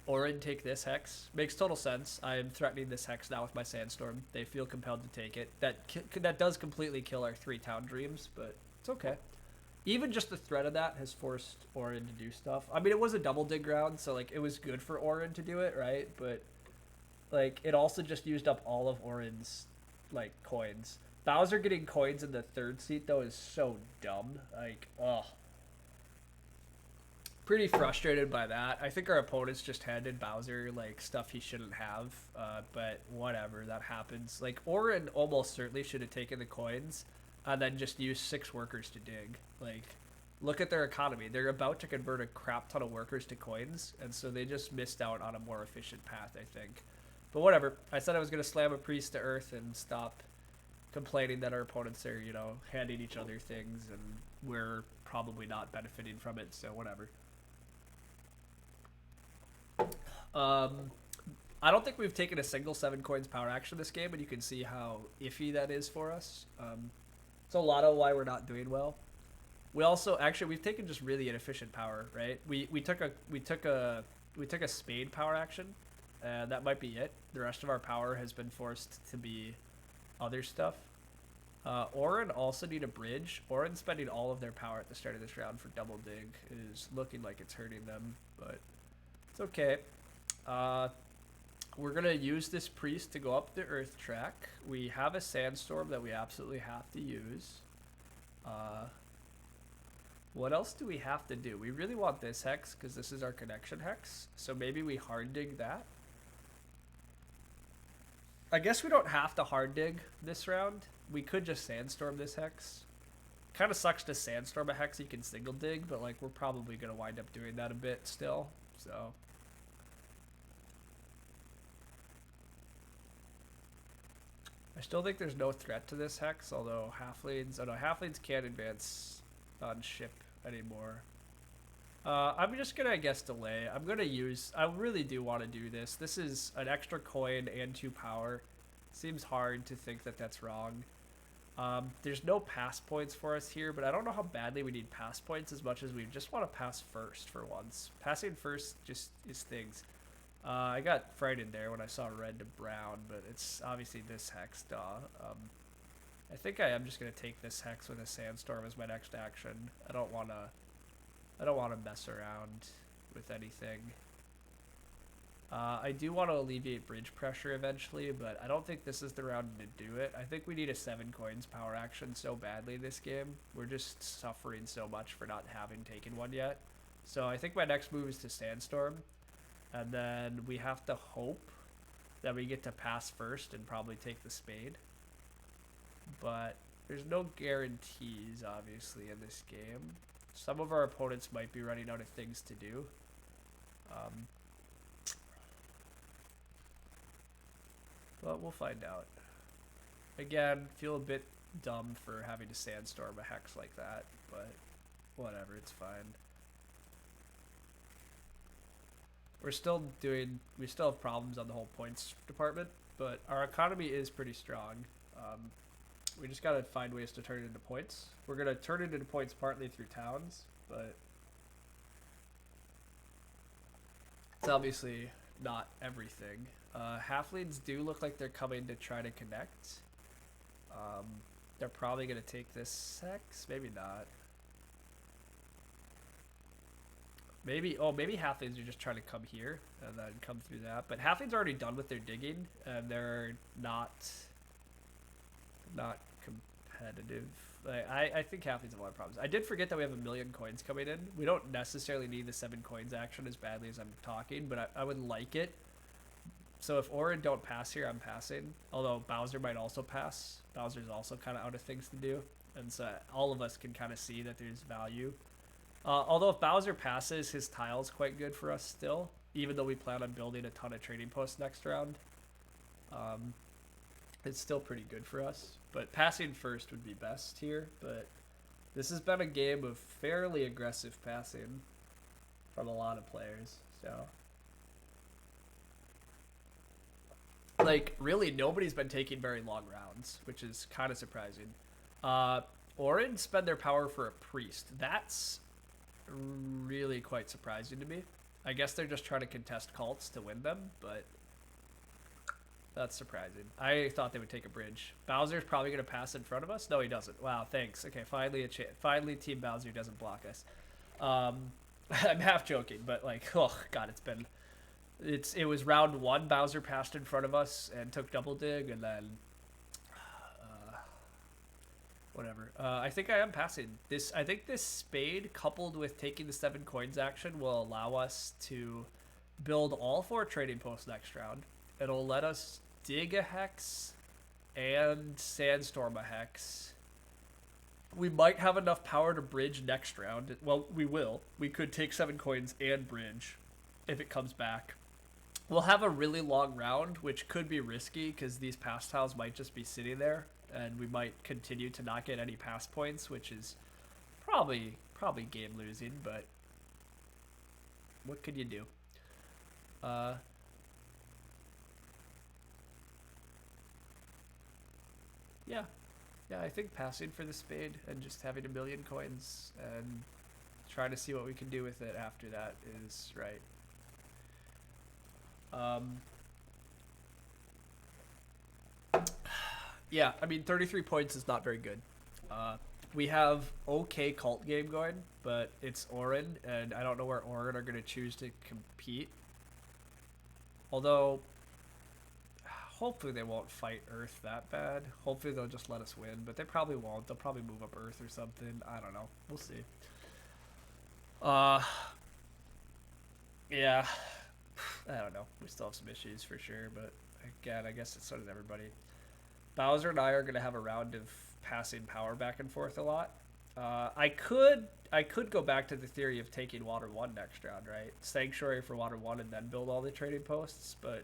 Orin take this hex. Makes total sense. I am threatening this hex now with my sandstorm. They feel compelled to take it. That does completely kill our 3 town dreams, but it's okay. Even just the threat of that has forced Orin to do stuff. I mean, it was a double dig round, so like it was good for Orin to do it, right? But like it also just used up all of Orin's like coins. Bowser getting coins in the 3rd seat though is so dumb. Like, ugh. Pretty frustrated by that. I think our opponents just handed Bowser like stuff he shouldn't have, but whatever, that happens. Like Orin almost certainly should have taken the coins and then just used 6 workers to dig. Like, look at their economy. They're about to convert a crap ton of workers to coins, and so they just missed out on a more efficient path, I think. But whatever. I said I was going to slam a priest to earth and stop complaining that our opponents are, you know, handing each other things and we're probably not benefiting from it, so whatever. I don't think we've taken a single 7 coins power action this game, and you can see how iffy that is for us. It's a lot of why we're not doing well. We also we've taken just really inefficient power, right? We took a spade power action, and that might be it. The rest of our power has been forced to be other stuff. Orin also need a bridge. Orin spending all of their power at the start of this round for double dig is looking like it's hurting them, but it's okay. We're gonna use this priest to go up the earth track. We have a sandstorm that we absolutely have to use. What else do we have to do? We really want this hex because this is our connection hex, so maybe we hard dig that. I guess we don't have to hard dig this round. We could just sandstorm this hex. Kind of sucks to sandstorm a hex you can single dig, but like we're probably gonna wind up doing that a bit still, so. I still think there's no threat to this hex, although halflings can't advance on ship anymore. I'm just gonna, I guess, delay. I really do want to do this. This is an extra coin and 2 power. Seems hard to think that that's wrong. There's no pass points for us here, but I don't know how badly we need pass points as much as we just want to pass first for once. Passing first just is things. I got frightened there when I saw red to brown, but it's obviously this hex, duh. I think I am just gonna take this hex with a sandstorm as my next action. I don't wanna mess around with anything. I do want to alleviate bridge pressure eventually, but I don't think this is the round to do it. I think we need a 7 coins power action so badly this game. We're just suffering so much for not having taken one yet. So I think my next move is to sandstorm. And then we have to hope that we get to pass first and probably take the spade. But there's no guarantees, obviously, in this game. Some of our opponents might be running out of things to do. But we'll find out. Again, feel a bit dumb for having to sandstorm a hex like that, but whatever, it's fine. We still have problems on the whole points department, but our economy is pretty strong. We just gotta find ways to turn it into points. We're gonna turn it into points partly through towns, but it's obviously not everything. Halflings do look like they're coming to try to connect. They're probably gonna take this hex, maybe not. Maybe halflings are just trying to come here and then come through that. But halflings are already done with their digging, and they're not competitive. Like, I think halflings have a lot of problems. I did forget that we have 1,000,000 coins coming in. We don't necessarily need the 7 coins action as badly as I'm talking, but I would like it. So if Orin don't pass here, I'm passing. Although Bowser might also pass. Bowser's also kind of out of things to do. And so all of us can kind of see that there's value. Although if Bowser passes, his tile's quite good for us still, even though we plan on building a ton of trading posts next round. It's still pretty good for us, but passing first would be best here. But this has been a game of fairly aggressive passing from a lot of players, so like, really, nobody's been taking very long rounds, which is kind of surprising. Orin spend their power for a priest. That's really quite surprising to me. I guess they're just trying to contest cults to win them, but that's surprising. I thought they would take a bridge. Bowser's probably going to pass in front of us. No, he doesn't. Wow, thanks. Okay, finally Team Bowser doesn't block us. I'm half joking, but like, oh god, it was round 1. Bowser passed in front of us and took double dig, and then whatever. I think I am passing this. I think this spade, coupled with taking the 7 coins action, will allow us to build all 4 trading posts next round. It'll let us dig a hex and sandstorm a hex. We might have enough power to bridge next round. Well, we will. We could take 7 coins and bridge if it comes back. We'll have a really long round, which could be risky because these pass tiles might just be sitting there, and we might continue to not get any pass points, which is probably game losing, but what could you do? Yeah, I think passing for the spade and just having 1,000,000 coins and trying to see what we can do with it after that is right. Yeah, I mean, 33 points is not very good. We have okay cult game going, but it's Orin, and I don't know where Orin are going to choose to compete. Although, hopefully they won't fight Earth that bad. Hopefully they'll just let us win, but they probably won't. They'll probably move up Earth or something. I don't know. We'll see. Yeah. I don't know. We still have some issues for sure, but again, I guess it's sort of everybody. Bowser and I are going to have a round of passing power back and forth a lot. I could go back to the theory of taking Water 1 next round, right? Sanctuary for Water 1 and then build all the trading posts, but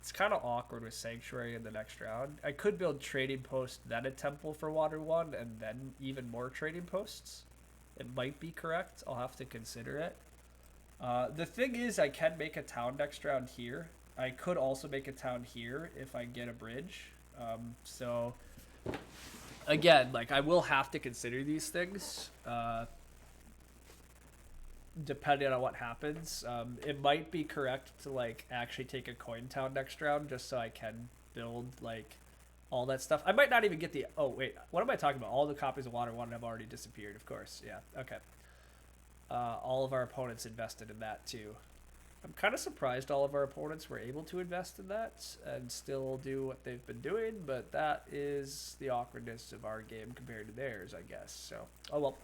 it's kind of awkward with Sanctuary in the next round. I could build trading post, then a temple for Water 1, and then even more trading posts. It might be correct. I'll have to consider it. The thing is, I can make a town next round here. I could also make a town here if I get a bridge. So, again, like, I will have to consider these things, depending on what happens. It might be correct to, like, actually take a coin town next round just so I can build, like, all that stuff. I might not even get the... Oh, wait. What am I talking about? All the copies of Water 1 have already disappeared, of course. Yeah, okay. All of our opponents invested in that, too. I'm kind of surprised all of our opponents were able to invest in that and still do what they've been doing, but that is the awkwardness of our game compared to theirs, I guess. So, oh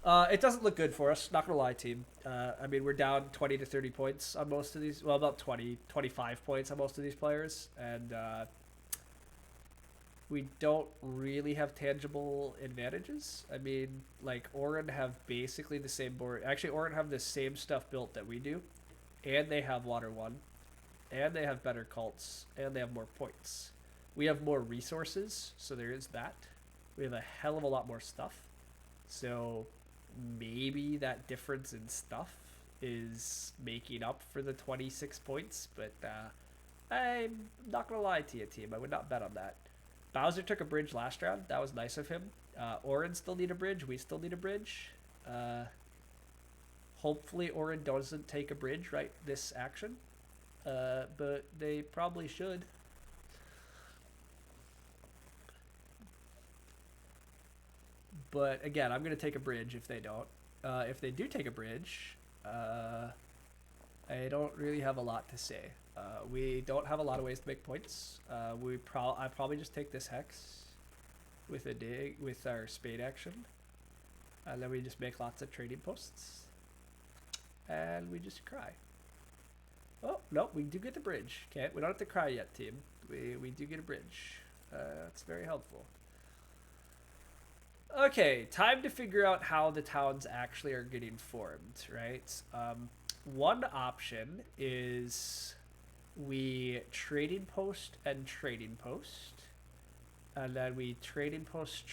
well. It doesn't look good for us, not gonna lie, team. I mean, we're down 20 to 30 points on most of these, well, about 20, 25 points on most of these players, and we don't really have tangible advantages. I mean, like, Orin have basically the same board. Actually, Orin have the same stuff built that we do. And they have Water 1, and they have better cults, and they have more points. We have more resources, so there is that. We have a hell of a lot more stuff. So maybe that difference in stuff is making up for the 26 points, but I'm not going to lie to you, team. I would not bet on that. Bowser took a bridge last round. That was nice of him. Orin still need a bridge. We still need a bridge. Hopefully Orin doesn't take a bridge right this action, but they probably should. But again, I'm going to take a bridge if they don't. If they do take a bridge, I don't really have a lot to say. We don't have a lot of ways to make points. I probably just take this hex with a dig with our spade action, and then we just make lots of trading posts. And we just cry. Oh, no, we do get the bridge. Okay, we don't have to cry yet, team. We do get a bridge. That's very helpful. Okay, time to figure out how the towns actually are getting formed, right? One option is we trading post and trading post. And then we trading post,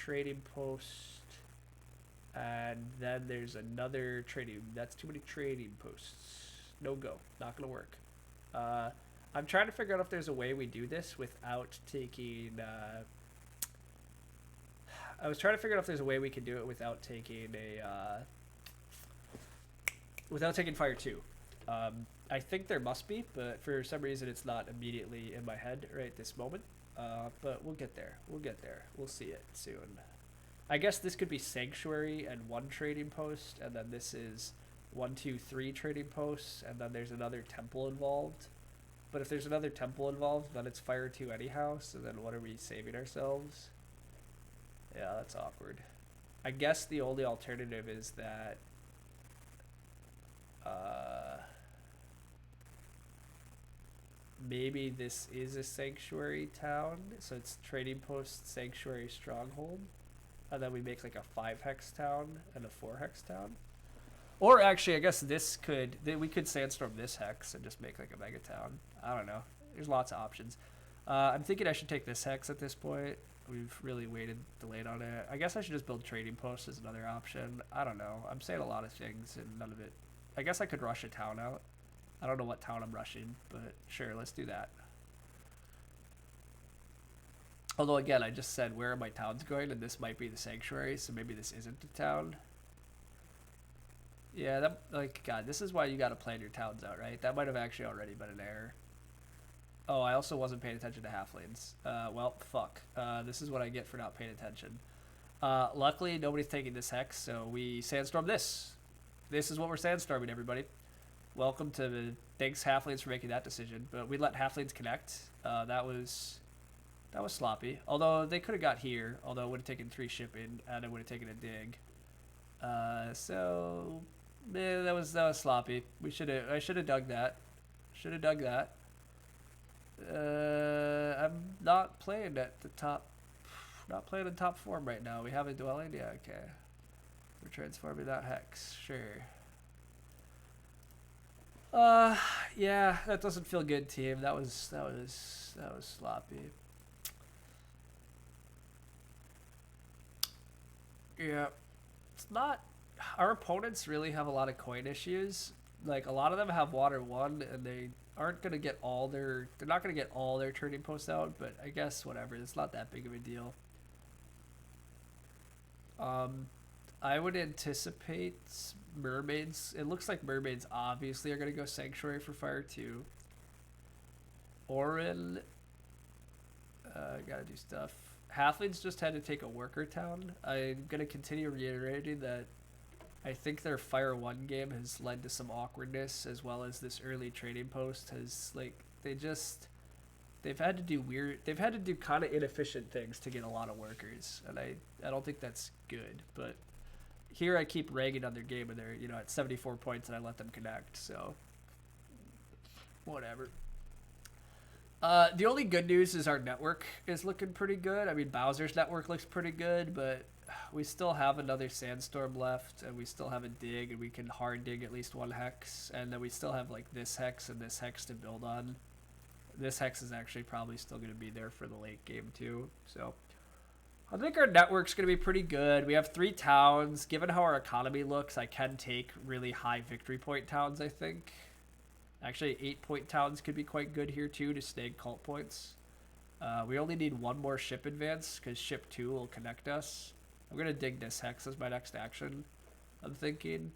and then there's another trading. That's too many trading posts. No go. Not going to work. I'm trying to figure out if there's a way we do this without taking. I was trying to figure out if there's a way we can do it without taking without taking fire 2. I think there must be, but for some reason it's not immediately in my head right this moment. But we'll get there. We'll get there. We'll see it soon. I guess this could be sanctuary and 1 trading post, and then this is 1, 2, 3 trading posts, and then there's another temple involved. But if there's another temple involved, then it's fire 2 anyhow. So then what are we saving ourselves? Yeah, that's awkward. I guess the only alternative is that maybe this is a sanctuary town, so it's trading post sanctuary stronghold, and then we make like a 5 hex town and a 4 hex town. Or actually, I guess this could we could sandstorm this hex and just make like a mega town. I don't know. There's lots of options. I'm thinking I should take this hex at this point. We've really delayed on it. I guess I should just build trading posts as another option. I don't know. I'm saying a lot of things and none of it. I guess I could rush a town out. I don't know what town I'm rushing, but sure, let's do that. Although again, I just said where are my towns going, and this might be the sanctuary, so maybe this isn't the town. Yeah, that, like, God, this is why you gotta plan your towns out, right? That might have actually already been an error. Oh, I also wasn't paying attention to halflings. Well, fuck. This is what I get for not paying attention. Luckily, nobody's taking this hex, so we sandstorm this. This is what we're sandstorming, everybody. Welcome to the... Thanks, halflings, for making that decision. But we let halflings connect. That was sloppy. Although, they could have got here. Although, it would have taken 3 shipping, and it would have taken a dig. So... Man, that was sloppy. I should have dug that. Should have dug that. I'm not playing at the top. Not playing in top form right now. We have a dwelling. Yeah, okay. We're transforming that hex. Sure. Yeah, that doesn't feel good, team. That was sloppy. Yeah, it's not. Our opponents really have a lot of coin issues. Like, a lot of them have water 1, and they aren't gonna get all their. They're not gonna get all their trading posts out, but I guess whatever. It's not that big of a deal. I would anticipate mermaids. It looks like mermaids obviously are gonna go sanctuary for fire 2. Orin, gotta do stuff. Halflings just had to take a worker town. I'm gonna continue reiterating that I think their Fire 1 game has led to some awkwardness, as well as this early trading post has, like, they've had to do kind of inefficient things to get a lot of workers, and I don't think that's good. But here I keep ragging on their game, and they're, at 74 points, and I let them connect, so whatever. The only good news is our network is looking pretty good. I mean, Bowser's network looks pretty good, but we still have another sandstorm left, and we still have a dig, and we can hard dig at least 1 hex, and then we still have like this hex and this hex to build on. This hex is actually probably still going to be there for the late game too, so I think our network's going to be pretty good. We have 3 towns. Given how our economy looks, I can take really high victory point towns, I think. Actually, 8-point towns could be quite good here too to snag cult points. We only need 1 more ship advance because ship 2 will connect us. I'm going to dig this hex as my next action, I'm thinking.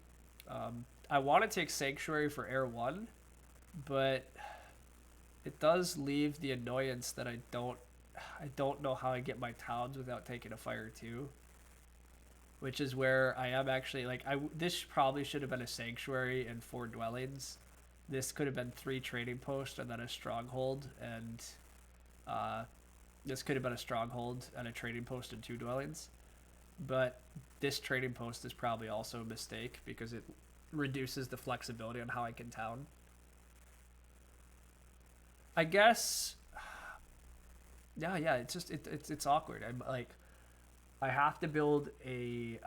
I want to take Sanctuary for Air 1, but it does leave the annoyance that I don't know how I get my towns without taking a Fire 2. Which is where I am actually, like, this probably should have been a Sanctuary and 4 dwellings. This could have been 3 trading posts and then a stronghold, and this could have been a stronghold and a trading post and 2 dwellings. But this trading post is probably also a mistake because it reduces the flexibility on how I can town. I guess, yeah, it's just it's awkward. I'm like, I have to build a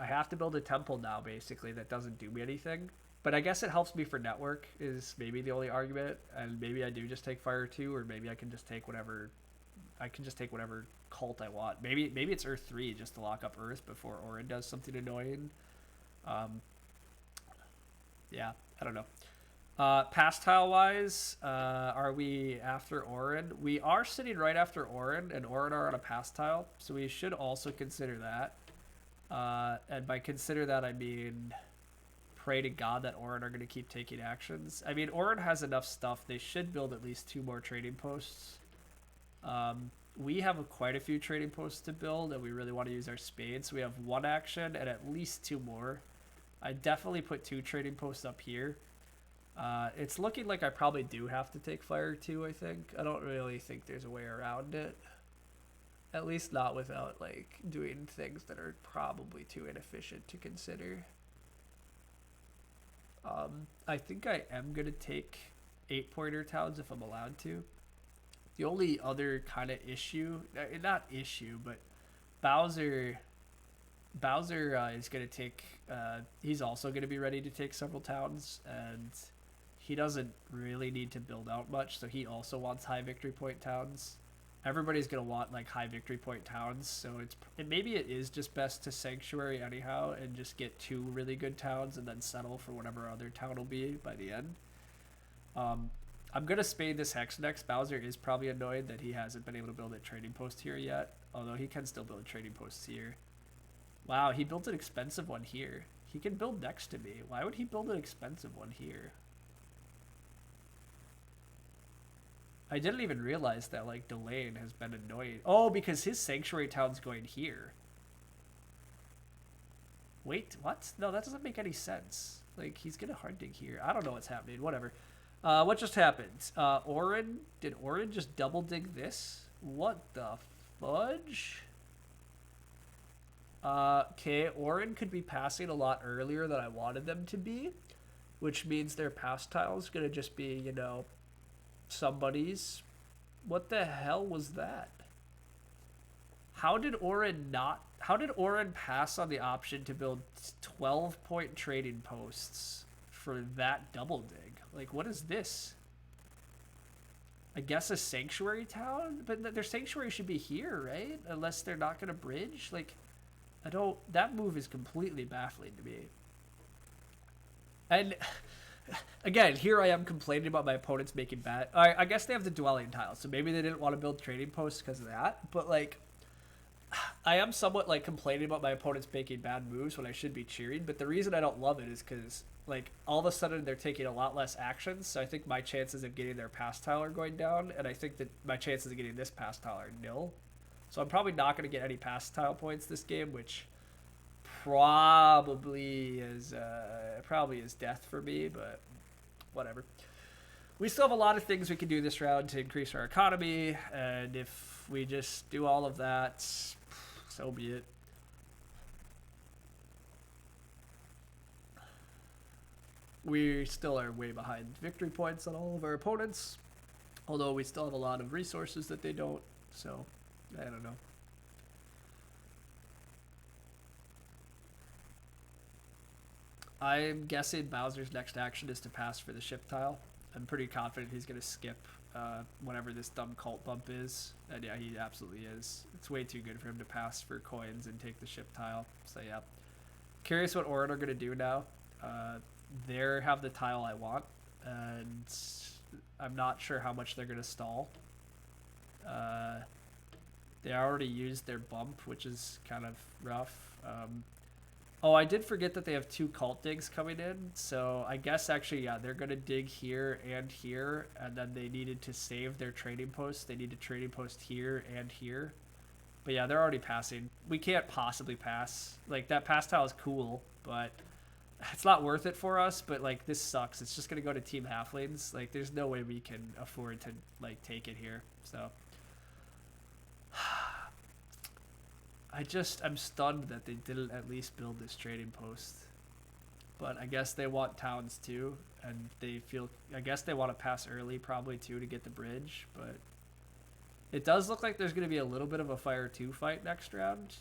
temple now basically that doesn't do me anything. But I guess it helps me for network is maybe the only argument, and maybe I do just take Fire 2, or maybe I can just take whatever. I can just take whatever cult I want. Maybe it's Earth 3 just to lock up Earth before Orin does something annoying. Yeah, I don't know. Pass tile wise, are we after Orin? We are sitting right after Orin, and Orin are on a pass tile, so we should also consider that. And by consider that, I mean pray to God that Orin are going to keep taking actions. I mean, Orin has enough stuff. They should build at least 2 more trading posts. We have quite a few trading posts to build, and we really want to use our spades. So we have 1 action and at least 2 more. I definitely put 2 trading posts up here. It's looking like I probably do have to take fire too, I think. I don't really think there's a way around it. At least not without, like, doing things that are probably too inefficient to consider. I think I am going to take 8-pointer towns if I'm allowed to. The only other kind of issue, not issue, but Bowser is going to take, he's also going to be ready to take several towns, and he doesn't really need to build out much, so he also wants high victory point towns. Everybody's going to want like high victory point towns, so maybe it is just best to sanctuary anyhow and just get 2 really good towns and then settle for whatever other town will be by the end. I'm going to spade this hex next. Bowser is probably annoyed that he hasn't been able to build a trading post here yet, although he can still build trading posts here. Wow, he built an expensive one here. He can build next to me. Why would he build an expensive one here? I didn't even realize that, like, Delane has been annoyed. Oh, because his sanctuary town's going here. Wait, what? No, that doesn't make any sense. Like, he's gonna hard dig here. I don't know what's happening. Whatever. What just happened? Did Orin just double dig this? What the fudge? Okay, Orin could be passing a lot earlier than I wanted them to be, which means their pass tile is gonna just be, you know, somebody's. What the hell was that? How did Orin pass on the option to build 12-point trading posts for that double dig? Like, what is this? I guess a sanctuary town? But their sanctuary should be here, right? Unless they're not gonna bridge. Like, that move is completely baffling to me. And again, here I am complaining about my opponents making bad. I guess they have the dwelling tile, so maybe they didn't want to build trading posts because of that. But like, I am somewhat like complaining about my opponents making bad moves when I should be cheering. But the reason I don't love it is because like all of a sudden they're taking a lot less actions. So I think my chances of getting their pass tile are going down, and I think that my chances of getting this pass tile are nil. So I'm probably not going to get any pass tile points this game, which probably is death for me, but whatever. We still have a lot of things we can do this round to increase our economy, and if we just do all of that, so be it. We still are way behind victory points on all of our opponents, although we still have a lot of resources that they don't, so I don't know. I'm guessing Bowser's next action is to pass for the ship tile. I'm pretty confident he's going to skip whatever this dumb cult bump is. And yeah, he absolutely is. It's way too good for him to pass for coins and take the ship tile. So yeah. Curious what Orin are going to do now. They have the tile I want. And I'm not sure how much they're going to stall. They already used their bump, which is kind of rough. Oh, I did forget that they have 2 cult digs coming in, so I guess actually, yeah, they're going to dig here, and then they needed to save their trading posts. They need a trading post here and here. But yeah, they're already passing. We can't possibly pass. Like, that pass tile is cool, but it's not worth it for us, but, like, this sucks. It's just going to go to Team Halflings. Like, there's no way we can afford to, like, take it here, so... I'm stunned that they didn't at least build this trading post. But I guess they want towns too, and I guess they want to pass early probably too to get the bridge, but it does look like there's going to be a little bit of a Fire 2 fight next round.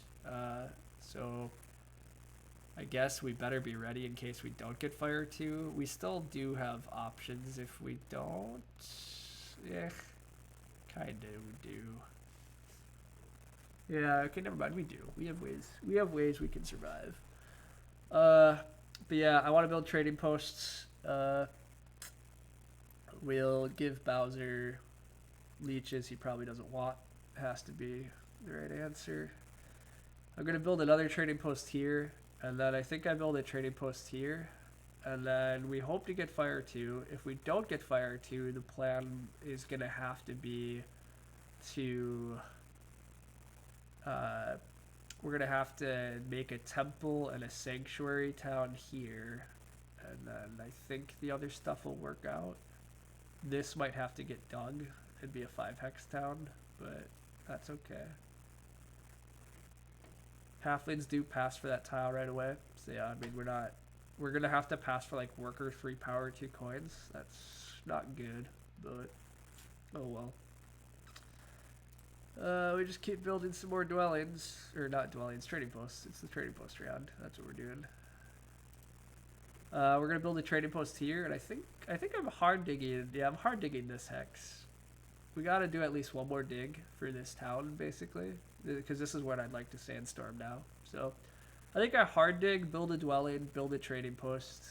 So I guess we better be ready in case we don't get Fire 2. We still do have options if we don't. Yeah, kinda we do. Yeah, okay, never mind. We do. We have ways. We have ways we can survive. But yeah, I want to build trading posts. We'll give Bowser leeches he probably doesn't want. Has to be the right answer. I'm going to build another trading post here, and then I think I build a trading post here, and then we hope to get Fire 2. If we don't get Fire 2, the plan is going to have to be to... we're going to have to make a temple and a sanctuary town here, and then I think the other stuff will work out. This might have to get dug. It'd be a 5-hex town, but that's okay. Halflings do pass for that tile right away. So yeah, I mean, we're gonna have to pass for like worker 3 power 2 coins. That's not good, but oh well. We just keep building some more dwellings, or not dwellings, trading posts. It's the trading post round. That's what we're doing. We're gonna build a trading post here, and I think I'm hard digging. Yeah, I'm hard digging this hex. We gotta do at least one more dig for this town, basically, because this is what I'd like to sandstorm now. So, I think I hard dig, build a dwelling, build a trading post.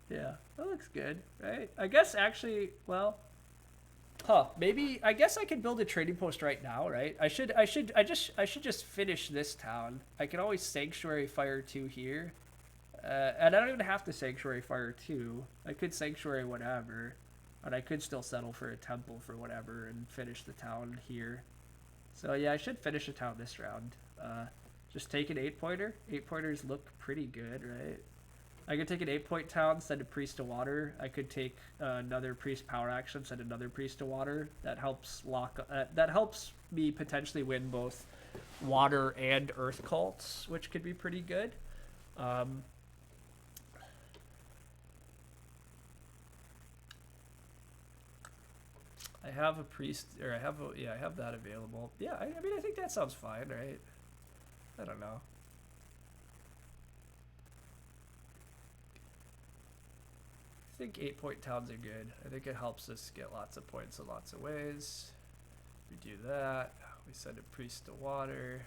Yeah, that looks good, right? I guess actually, well, maybe I guess I could build a trading post right now, right? I should just finish this town. I can always sanctuary fire 2 here. And I don't even have to sanctuary fire 2. I could sanctuary whatever, but I could still settle for a temple for whatever and finish the town here. So yeah, I should finish the town this round. Just take an 8-pointer. 8-pointers look pretty good, right? I could take an 8-point town, send a priest to water. I could take another priest power action, send another priest to water. That helps that helps me potentially win both water and earth cults, which could be pretty good. I have a priest, or I have that available. Yeah, I mean, I think that sounds fine, right? I don't know. I think 8-point towns are good. I think it helps us get lots of points in lots of ways. We do that. We send a priest to water.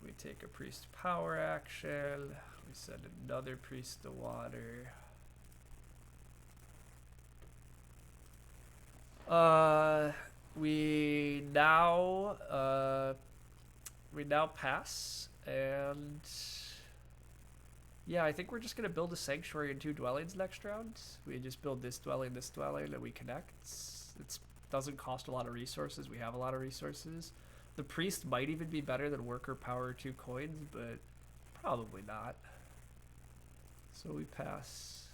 We take a priest power action. We send another priest to water. We now pass, and yeah, I think we're just gonna build a sanctuary and 2 dwellings next round. We just build this dwelling, and we connect. It doesn't cost a lot of resources. We have a lot of resources. The priest might even be better than worker power 2 coins, but probably not. So we pass.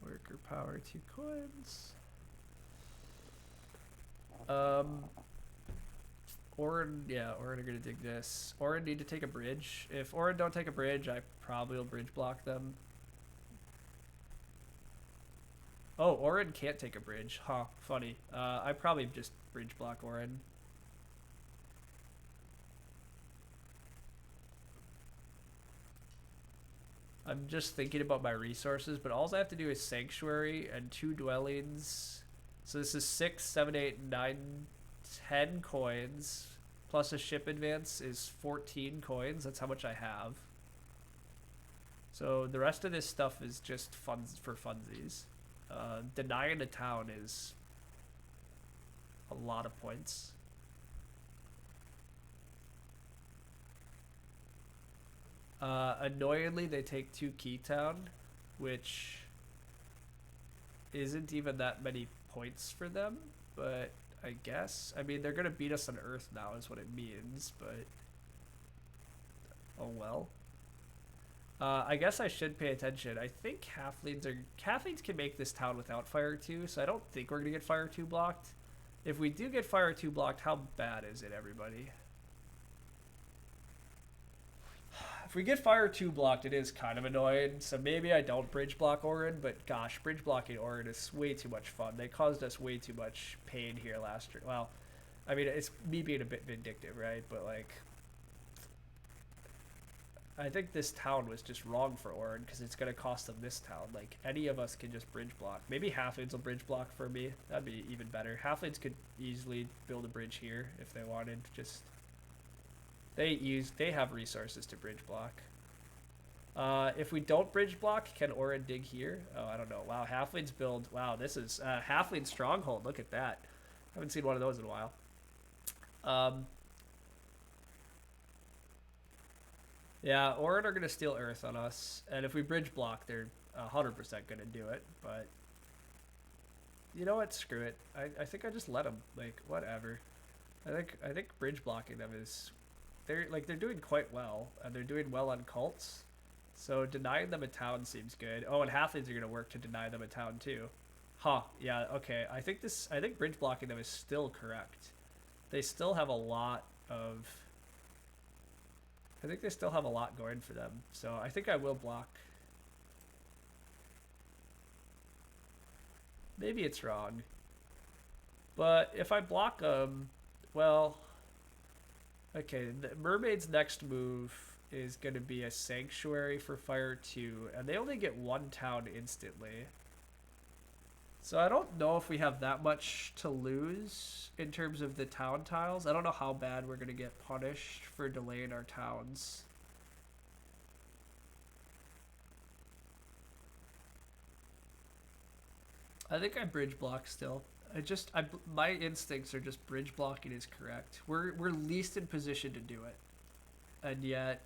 Worker power 2 coins. Orin are gonna dig this. Orin need to take a bridge. If Orin don't take a bridge, I probably will bridge block them. Oh, Orin can't take a bridge. Huh, funny. I probably just bridge block Orin. I'm just thinking about my resources, but all I have to do is sanctuary and 2 dwellings. So this is 6, 7, 8, 9, 10 coins, plus a ship advance is 14 coins. That's how much I have. So the rest of this stuff is just funds for funsies. Denying a town is a lot of points. Annoyingly, they take 2 key town, which isn't even that many points for them, but I guess. I mean, they're going to beat us on Earth now is what it means, but oh well. I guess I should pay attention. I think halflings can make this town without Fire 2, so I don't think we're going to get Fire 2 blocked. If we do get Fire 2 blocked, how bad is it, everybody? If we get Fire 2 blocked, it is kind of annoying, so maybe I don't bridge block Orin, but gosh, bridge blocking Orin is way too much fun. They caused us way too much pain here last year. Well, I mean, it's me being a bit vindictive, right? But, like, I think this town was just wrong for Orin because it's going to cost them this town. Like, any of us can just bridge block. Maybe halflings will bridge block for me. That'd be even better. Halflings could easily build a bridge here if they wanted. Just They have resources to bridge block. If we don't bridge block, can Orin dig here? Oh, I don't know. Wow, Halfling's build. Wow, this is Halfling Stronghold. Look at that. Haven't seen one of those in a while. Yeah, Orin are going to steal Earth on us. And if we bridge block, they're 100% going to do it. But you know what? Screw it. I think I just let them. Like, whatever. I think bridge blocking them is... They're doing quite well. And they're doing well on cults. So denying them a town seems good. Oh, and halflings are going to work to deny them a town too. Huh. Yeah, okay. I think bridge blocking them is still correct. They still have a lot of... I think they still have a lot going for them. So I think I will block. Maybe it's wrong. But if I block them, well... Okay, the Mermaid's next move is going to be a Sanctuary for Fire 2, and they only get one town instantly. So I don't know if we have that much to lose in terms of the town tiles. I don't know how bad we're going to get punished for delaying our towns. I think I bridge block still. My instincts are just bridge blocking is correct. We're least in position to do it. And yet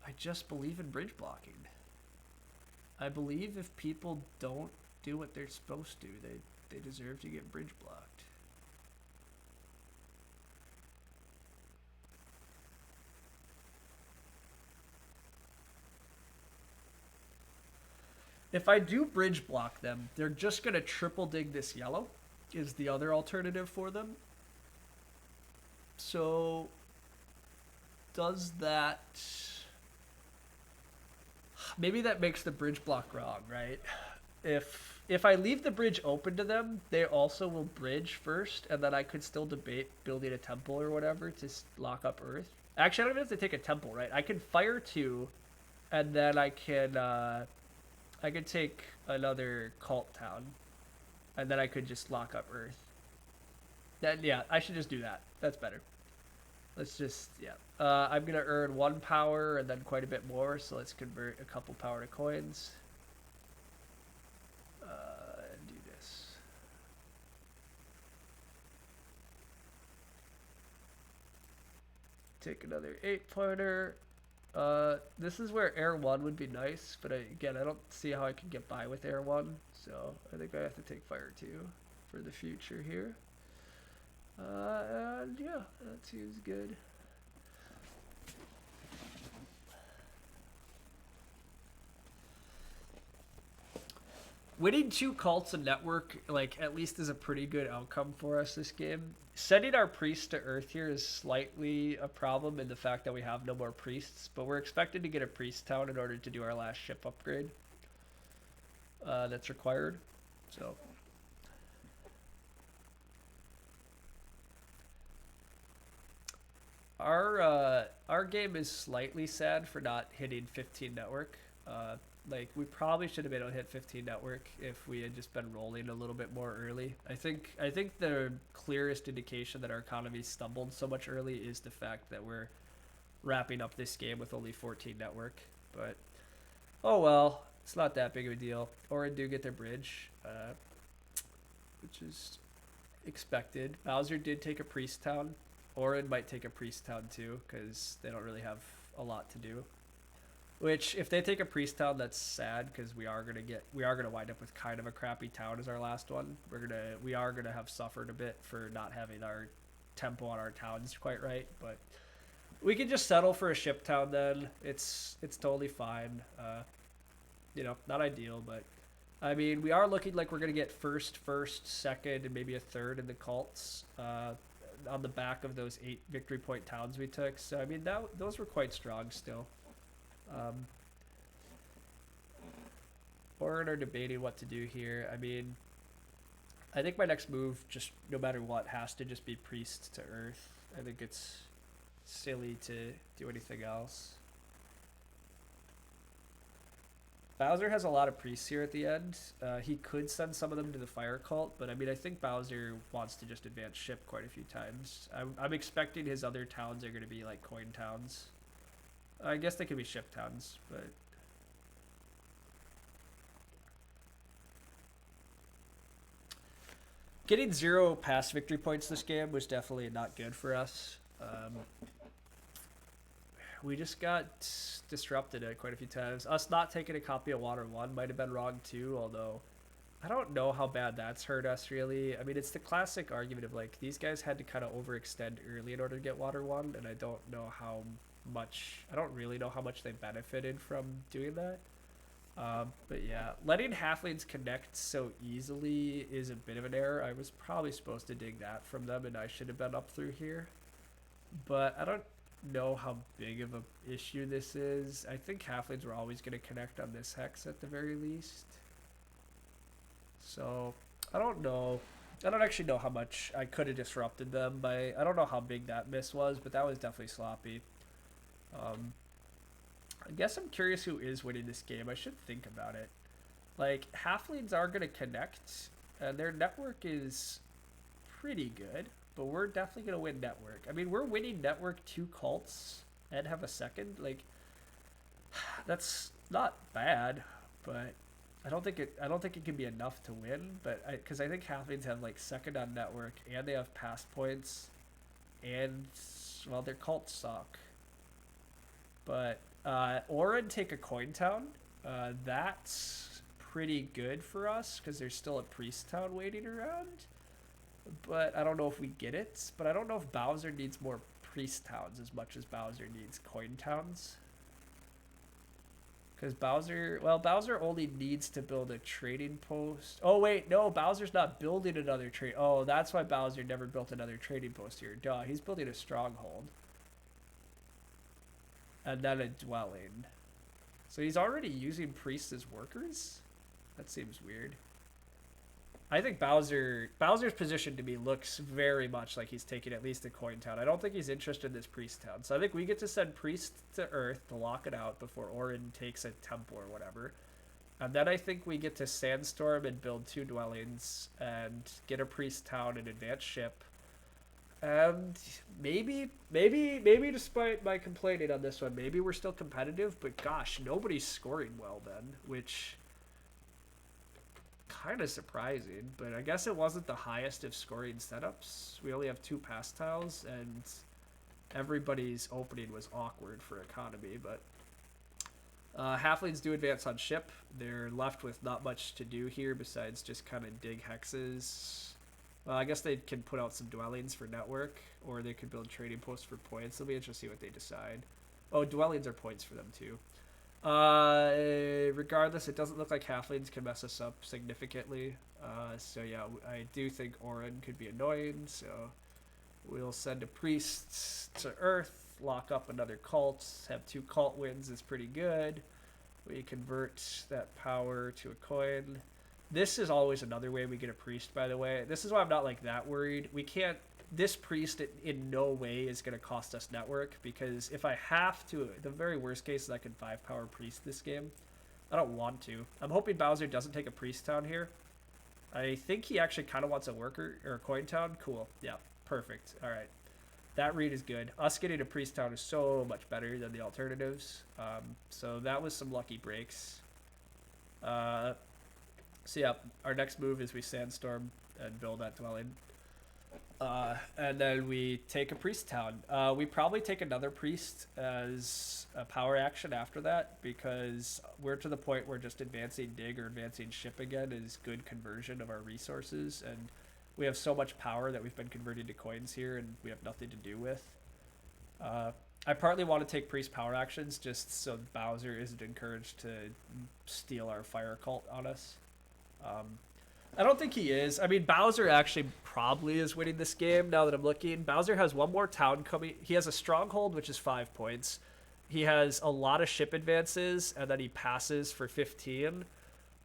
I just believe in bridge blocking. I believe if people don't do what they're supposed to, they deserve to get bridge blocked. If I do bridge block them, they're just going to triple dig this yellow, is the other alternative for them. So, does that... Maybe that makes the bridge block wrong, right? If I leave the bridge open to them, they also will bridge first, and then I could still debate building a temple or whatever to lock up Earth. Actually, I don't even have to take a temple, right? I can fire 2, and then I could take another cult town, and then I could just lock up Earth. Then, yeah, I should just do that. That's better. Let's just, yeah. I'm going to earn 1 power and then quite a bit more, so let's convert a couple power to coins. And do this. Take another 8-pointer. This is where Air 1 would be nice, but again, I don't see how I can get by with Air 1, so I think I have to take Fire 2 for the future here. And yeah, that seems good. Winning 2 cults and network, like, at least is a pretty good outcome for us this game. Sending our priest to Earth here is slightly a problem in the fact that we have no more priests, but we're expected to get a priest town in order to do our last ship upgrade. That's required, so... Our game is slightly sad for not hitting 15 network. Like, we probably should have been able to hit 15 network if we had just been rolling a little bit more early. I think the clearest indication that our economy stumbled so much early is the fact that we're wrapping up this game with only 14 network. But, oh well, it's not that big of a deal. Orin do get their bridge, which is expected. Bowser did take a priest town. Orin might take a priest town too, because they don't really have a lot to do. Which, if they take a priest town, that's sad, because we are gonna wind up with kind of a crappy town as our last one. We are gonna have suffered a bit for not having our tempo on our towns quite right, but we can just settle for a ship town then. It's totally fine. You know, not ideal, but I mean, we are looking like we're gonna get first, second, and maybe a third in the cults. On the back of those 8 victory point towns we took. So, I mean, those were quite strong still. Orin are debating what to do here. I mean, I think my next move, just no matter what, has to just be priest to Earth. I think it's silly to do anything else. Bowser has a lot of priests here at the end. He could send some of them to the fire cult, but I mean, I think Bowser wants to just advance ship quite a few times. I'm expecting his other towns are going to be like coin towns. I guess they could be ship towns, but getting 0 pass victory points this game was definitely not good for us. We just got disrupted quite a few times. Us not taking a copy of Water 1 might have been wrong too, although I don't know how bad that's hurt us really. I mean, it's the classic argument of like, these guys had to kind of overextend early in order to get Water 1, and I don't really know how much they benefited from doing that. But yeah, letting halflings connect so easily is a bit of an error. I was probably supposed to dig that from them, and I should have been up through here. But I don't know how big of an issue this is. I think halflings were always going to connect on this hex at the very least. So I don't know. I don't actually know how much I could have disrupted them by. I don't know how big that miss was, but that was definitely sloppy. I guess I'm curious who is winning this game. I should think about it. Like, halflings are going to connect, and their network is pretty good, but we're definitely going to win network. I mean, we're winning network 2 cults and have a second. Like, that's not bad, but I don't think it can be enough to win. But because I think halflings have like second on network, and they have pass points, and well, their cults suck. But Orin take a coin town. That's pretty good for us because there's still a priest town waiting around. But I don't know if we get it. But I don't know if Bowser needs more priest towns as much as Bowser needs coin towns. Because Bowser only needs to build a trading post. Oh wait, no, Bowser's not building another trade. Oh, that's why Bowser never built another trading post here. Duh, he's building a stronghold. And then a dwelling. So he's already using priests as workers? That seems weird. I think Bowser's position to me looks very much like he's taking at least a coin town. I don't think he's interested in this priest town. So I think we get to send priests to Earth to lock it out before Orin takes a temple or whatever. And then I think we get to sandstorm and build 2 dwellings and get a priest town and advance ship. And maybe despite my complaining on this one, maybe we're still competitive, but gosh, nobody's scoring well then, which kind of surprising, but I guess it wasn't the highest of scoring setups. We only have 2 pass tiles, and everybody's opening was awkward for economy, but halflings do advance on ship. They're left with not much to do here besides just kind of dig hexes. Well, I guess they can put out some dwellings for network, or they could build trading posts for points. It'll be interesting to see what they decide. Oh, dwellings are points for them too. Regardless, it doesn't look like halflings can mess us up significantly. So yeah, I do think Orin could be annoying. So we'll send a priest to Earth, lock up another cult, have 2 cult wins is pretty good. We convert that power to a coin. This is always another way we get a priest, by the way. This is why I'm not like that worried. We can't. This priest in no way is going to cost us network, because if I have to, the very worst case is I can 5 power priest this game. I don't want to. I'm hoping Bowser doesn't take a priest town here. I think he actually kind of wants a worker or a coin town. Cool. Yeah, perfect. All right. That read is good. Us getting a priest town is so much better than the alternatives. So that was some lucky breaks. So yeah, our next move is we sandstorm and build that dwelling. And then we take a priest town. We probably take another priest as a power action after that, because we're to the point where just advancing dig or advancing ship again is good conversion of our resources, and we have so much power that we've been converting to coins here and we have nothing to do with. I partly want to take priest power actions just so Bowser isn't encouraged to steal our fire cult on us. I don't think he is. I mean, Bowser actually probably is winning this game now that I'm looking. Bowser has 1 more town coming. He has a stronghold, which is 5 points. He has a lot of ship advances, and then he passes for 15.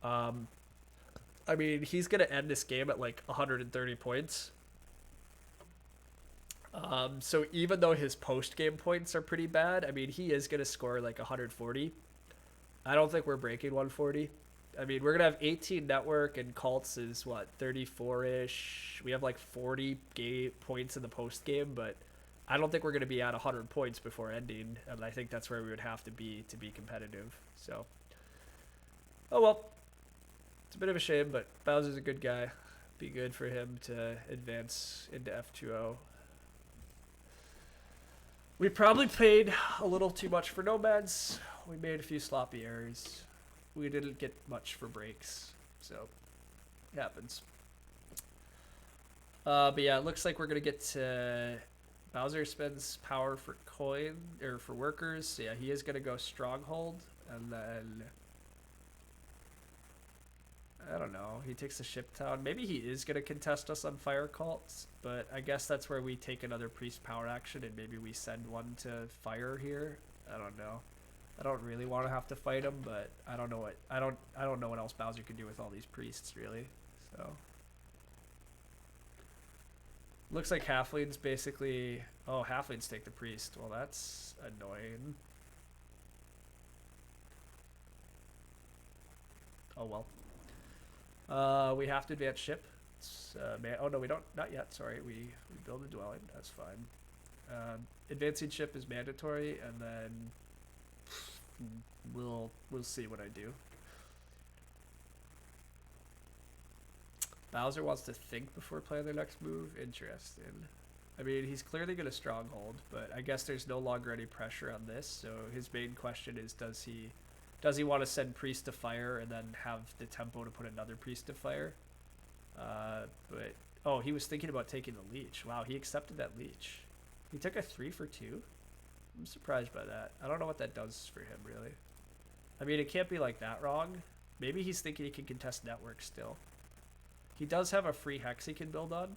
I mean, he's going to end this game at like 130 points. So even though his post-game points are pretty bad, I mean, he is going to score like 140. I don't think we're breaking 140. I mean, we're gonna have 18 network, and cults is what, 34-ish. We have like 40 points in the post game, but I don't think we're gonna be at 100 points before ending, and I think that's where we would have to be competitive. So, oh well, it's a bit of a shame, but Bowser's a good guy. Be good for him to advance into F2O. We probably paid a little too much for nomads. We made a few sloppy errors. We didn't get much for breaks, so it happens. But yeah, it looks like we're gonna get to Bowser spends power for coin or for workers. So yeah, he is gonna go stronghold, and then I don't know. He takes the ship town. Maybe he is gonna contest us on fire cults, but I guess that's where we take another priest power action, and maybe we send one to fire here. I don't know. I don't really want to have to fight him, but I don't know what else Bowser could do with all these priests, really. So looks like halflings basically. Oh, halflings take the priest. Well, that's annoying. Oh well. We have to advance ship. Oh no, we don't. Not yet. Sorry, we build a dwelling. That's fine. Advancing ship is mandatory, and then we'll see what I do. Bowser wants to think before playing their next move. Interesting. I mean, he's clearly going to stronghold, but I guess there's no longer any pressure on this. So his main question is, does he want to send priest to fire and then have the tempo to put another priest to fire? But oh, he was thinking about taking the leech. Wow, he accepted that leech. He took a 3 for 2. I'm surprised by that. I don't know what that does for him, really. I mean, it can't be like that wrong. Maybe he's thinking he can contest network still. He does have a free hex he can build on.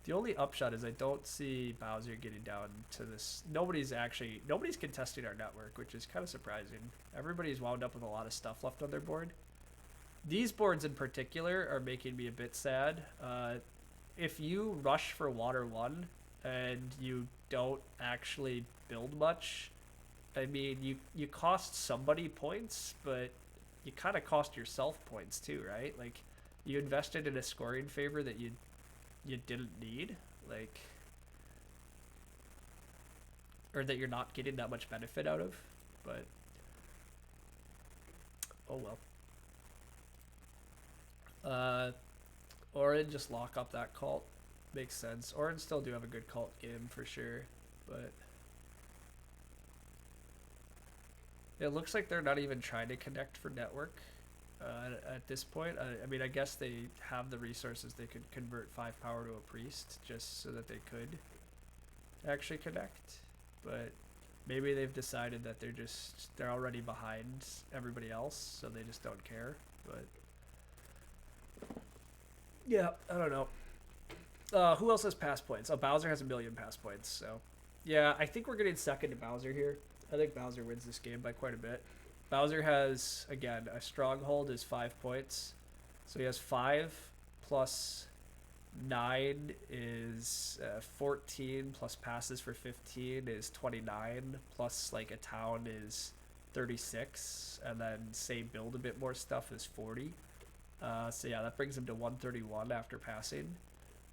The only upshot is I don't see Bowser getting down to this. Nobody's contesting our network, which is kind of surprising. Everybody's wound up with a lot of stuff left on their board. These boards in particular are making me a bit sad. If you rush for water 1 and you don't actually build much, I mean, you cost somebody points, but you kind of cost yourself points too, right? Like, you invested in a scoring favor that you didn't need, like, or that you're not getting that much benefit out of, but oh well. Orin, just lock up that cult. Makes sense. Orin still do have a good cult game for sure, but it looks like they're not even trying to connect for network at this point. I mean, I guess they have the resources. They could convert 5 power to a priest just so that they could actually connect, but maybe they've decided that they're already behind everybody else, so they just don't care. But yeah, I don't know. Who else has pass points? Oh, Bowser has 1,000,000 pass points, so yeah, I think we're getting second to Bowser here. I think Bowser wins this game by quite a bit. Bowser has, again, a stronghold is 5 points. So he has 5 plus 9 is 14, plus passes for 15 is 29, plus like a town is 36, and then say build a bit more stuff is 40. So yeah, that brings him to 131 after passing.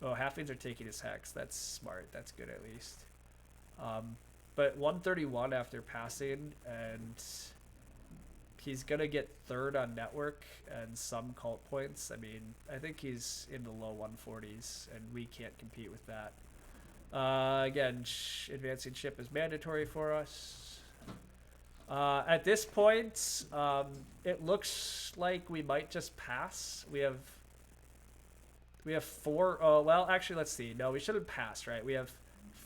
Oh, halflings are taking his hex. That's smart. That's good at least. But 131 after passing, and he's going to get third on network and some cult points. I mean, I think he's in the low 140s, and we can't compete with that. Again, advancing ship is mandatory for us. At this point, it looks like we might just pass. We have 4. Oh, well, actually, let's see. No, we shouldn't pass, right? We have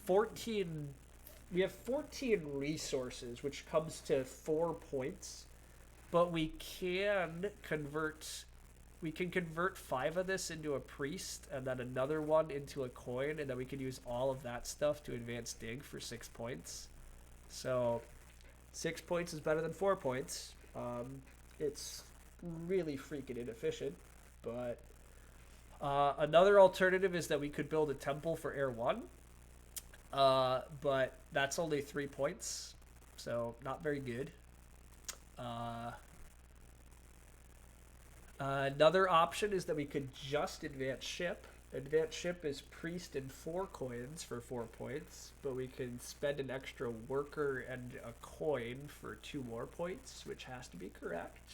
14 resources, which comes to 4 points, but we can convert 5 of this into a priest, and then another one into a coin, and then we can use all of that stuff to advance dig for 6 points. So 6 points is better than 4 points. It's really freaking inefficient, but another alternative is that we could build a temple for Air 1. But that's only 3 points, so not very good. Uh, Another option is that we could just advance ship. Advance ship is priest and 4 coins for 4 points, but we can spend an extra worker and a coin for 2 more points, which has to be correct.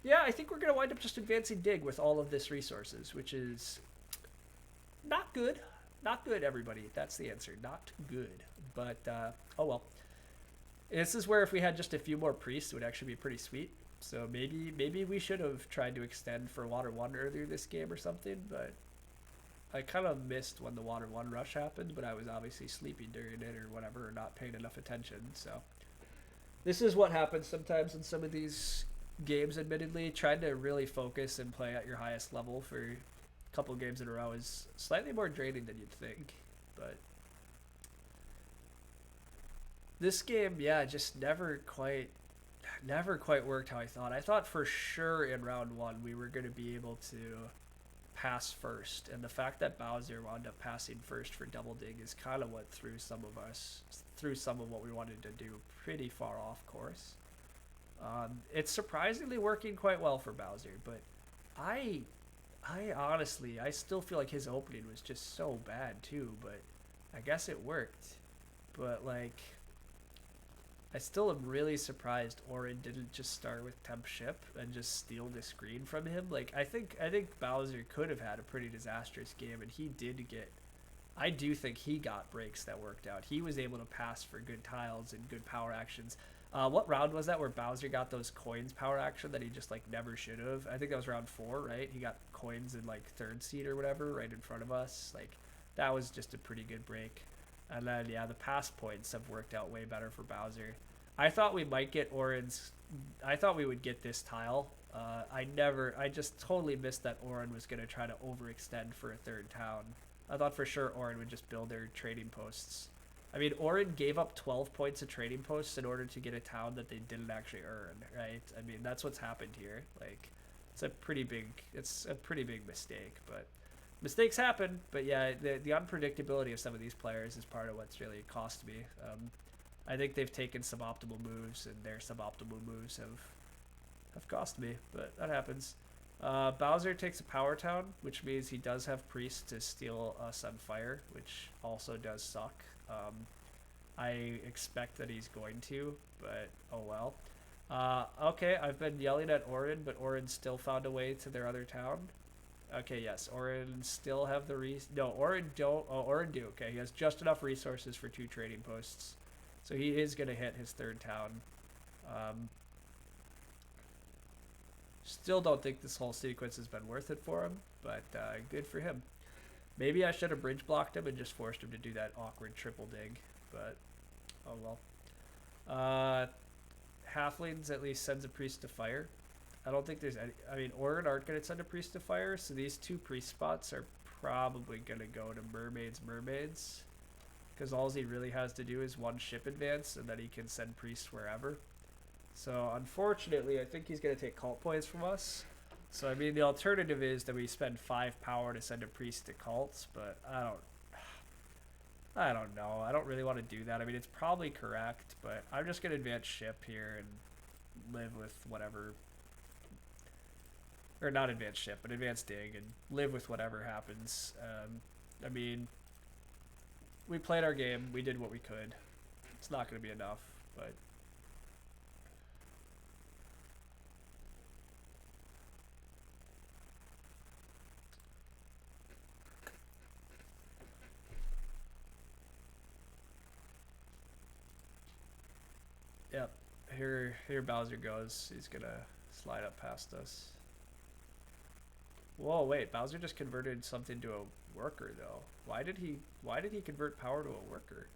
Yeah, I think we're gonna wind up just advancing dig with all of this resources, which is not good. Not good, everybody. That's the answer. Not good. But oh well. This is where if we had just a few more priests, it would actually be pretty sweet. So maybe we should have tried to extend for Water 1 earlier this game or something, but I kind of missed when the Water 1 rush happened, but I was obviously sleeping during it or whatever, or not paying enough attention. So this is what happens sometimes in some of these games, admittedly. Trying to really focus and play at your highest level for a couple games in a row is slightly more draining than you'd think, but this game, yeah, just never quite worked how I thought. I thought for sure in round one we were going to be able to pass first, and the fact that Bowser wound up passing first for double dig is kind of what threw some of what we wanted to do pretty far off course. It's surprisingly working quite well for Bowser, but I I honestly, I still feel like his opening was just so bad too, but I guess it worked. But like, I still am really surprised Orin didn't just start with temp ship and just steal the screen from him. Like, I think Bowser could have had a pretty disastrous game, and he did get. I do think he got breaks that worked out. He was able to pass for good tiles and good power actions. What round was that where Bowser got those coins power action that he just like never should have? I think that was round 4, right? He got coins in like third seed or whatever right in front of us. Like, that was just a pretty good break. And then yeah, the pass points have worked out way better for Bowser. I thought we might get Orin's. I thought we would get this tile. I just totally missed that Orin was gonna try to overextend for a third town. I thought for sure Orin would just build their trading posts. I mean, Orin gave up 12 points of trading posts in order to get a town that they didn't actually earn, right? I mean, that's what's happened here. Like, it's a pretty big mistake, but mistakes happen. But yeah, the unpredictability of some of these players is part of what's really cost me. I think they've taken suboptimal moves, and their suboptimal moves have cost me, but that happens. Bowser takes a power town, which means he does have priests to steal us on fire, which also does suck. I expect that he's going to, but oh well. Okay, I've been yelling at Orin, but Orin still found a way to their other town. Okay, yes, Orin still have the no, Orin don't. Oh, Orin do. Okay, he has just enough resources for 2 trading posts, so he is gonna hit his third town. Still don't think this whole sequence has been worth it for him, but good for him. Maybe I should have bridge blocked him and just forced him to do that awkward triple dig, but oh well. Halflings at least sends a priest to fire. I don't think there's any. I mean, Orin aren't going to send a priest to fire, so these 2 priest spots are probably going to go to mermaids. Because all he really has to do is 1 ship advance, and then he can send priests wherever. So unfortunately, I think he's going to take cult points from us. So I mean, the alternative is that we spend 5 power to send a priest to cults, but I don't know. I don't really want to do that. I mean, it's probably correct, but I'm just going to advance ship here and live with whatever. Or not advance ship, but advance dig and live with whatever happens. I mean, we played our game. We did what we could. It's not going to be enough, but. Yep, here Bowser goes. He's gonna slide up past us. Whoa, wait, Bowser just converted something to a worker though. Why did he convert power to a worker?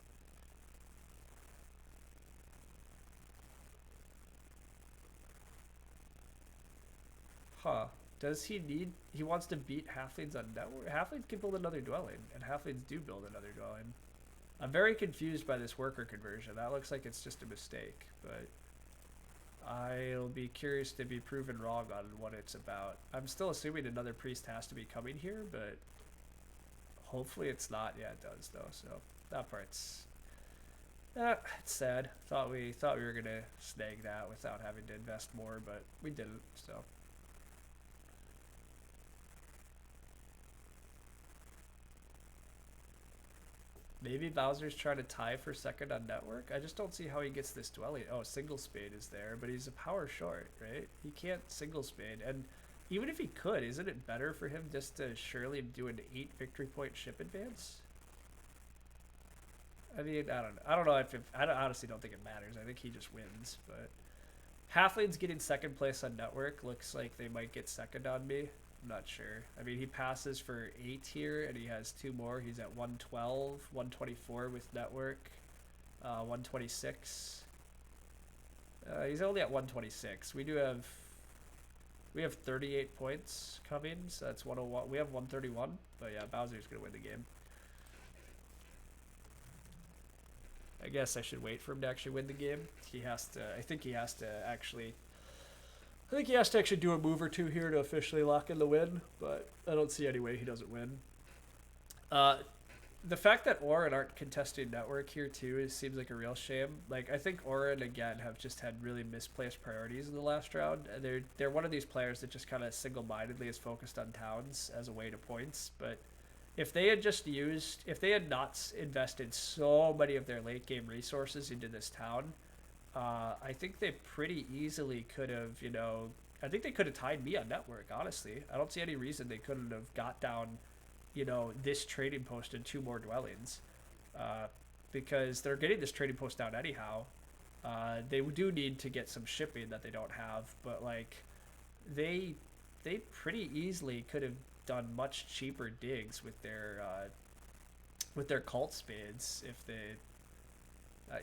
Huh. Does he wants to beat halflings on network? Halflings can build another dwelling, and halflings do build another dwelling. I'm very confused by this worker conversion. That looks like it's just a mistake, but I'll be curious to be proven wrong on what it's about. I'm still assuming another priest has to be coming here, but hopefully it's not. Yeah, it does though, so that part's it's sad. Thought we were gonna snag that without having to invest more, but we didn't. So maybe Bowser's trying to tie for second on network. I just don't see how he gets this dwelling. Oh, single spade is there, but he's a power short, right? He can't single spade, and even if he could, isn't it better for him just to surely do an 8 victory point ship advance? I mean, I don't know if I honestly don't think it matters. I think he just wins. But Halfling's getting second place on network. Looks like they might get second on me. I'm not sure. I mean, he passes for 8 here, and he has 2 more. He's at 112, 124 with network, 126. He's only at 126. We have 38 points coming, so that's 101. We have 131, but yeah, Bowser's gonna win the game. I guess I should wait for him to actually win the game. He has to. I think he has to actually do a move or two here to officially lock in the win. But I don't see any way he doesn't win. The fact that Orin aren't contesting network here too seems like a real shame. Like, I think Orin again have just had really misplaced priorities in the last round. They're one of these players that just kind of single-mindedly is focused on towns as a way to points, but if they had not invested so many of their late game resources into this town, I think they pretty easily could have, I think they could have tied me on network, honestly. I don't see any reason they couldn't have got down, this trading post and 2 more dwellings, because they're getting this trading post down anyhow. They do need to get some shipping that they don't have, but like, they pretty easily could have done much cheaper digs with their cult spades if they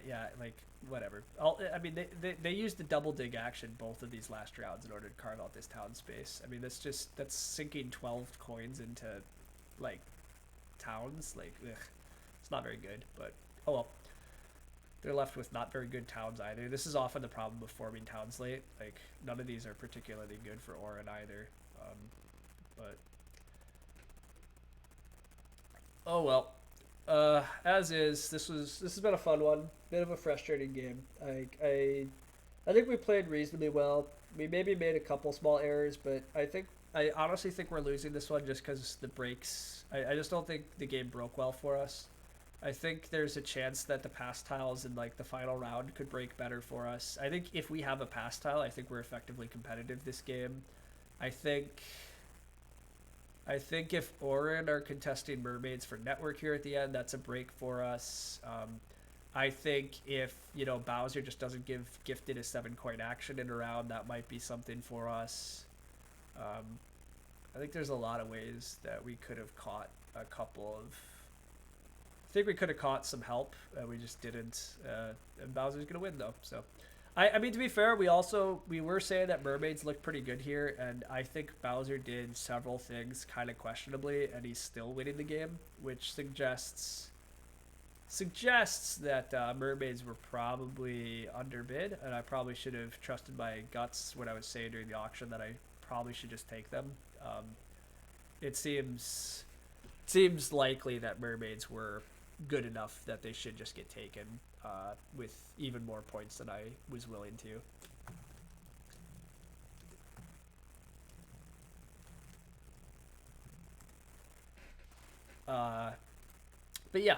yeah, like, whatever. I mean, they used the double dig action both of these last rounds in order to carve out this town space. I mean, that's sinking 12 coins into like towns. Like, ugh, it's not very good, but oh well. They're left with not very good towns either. This is often the problem with forming towns late. Like, none of these are particularly good for Orin either. But oh well. As is, this has been a fun one. Bit of a frustrating game. I think we played reasonably well. We maybe made a couple small errors, but I honestly think we're losing this one just because the breaks. I just don't think the game broke well for us. I think there's a chance that the pass tiles in like the final round could break better for us. I think if we have a pass tile, I think we're effectively competitive this game. I think if Orin are contesting mermaids for network here at the end, that's a break for us. I think if, Bowser just doesn't give gifted a 7-coin action in a round, that might be something for us. I think there's a lot of ways that we could have caught a couple of... I think we could have caught some help. We just didn't. And Bowser's going to win, though. So, I mean, to be fair, we were saying that mermaids looked pretty good here, and I think Bowser did several things kind of questionably, and he's still winning the game, which suggests that mermaids were probably underbid, and I probably should have trusted my guts when I was saying during the auction that I probably should just take them. It seems likely that mermaids were good enough that they should just get taken with even more points than I was willing to. But yeah,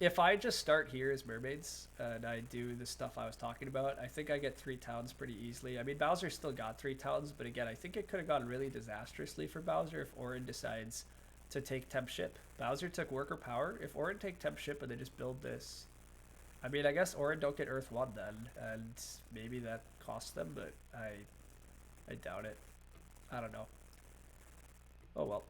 if I just start here as mermaids and I do the stuff I was talking about, I think I get 3 towns pretty easily. I mean, Bowser still got 3 towns, but again, I think it could have gone really disastrously for Bowser if Orin decides to take temp ship. Bowser took worker power. If Orin take temp ship and they just build this, I mean, I guess Orin don't get Earth 1 then, and maybe that costs them, but I doubt it. I don't know. Oh well.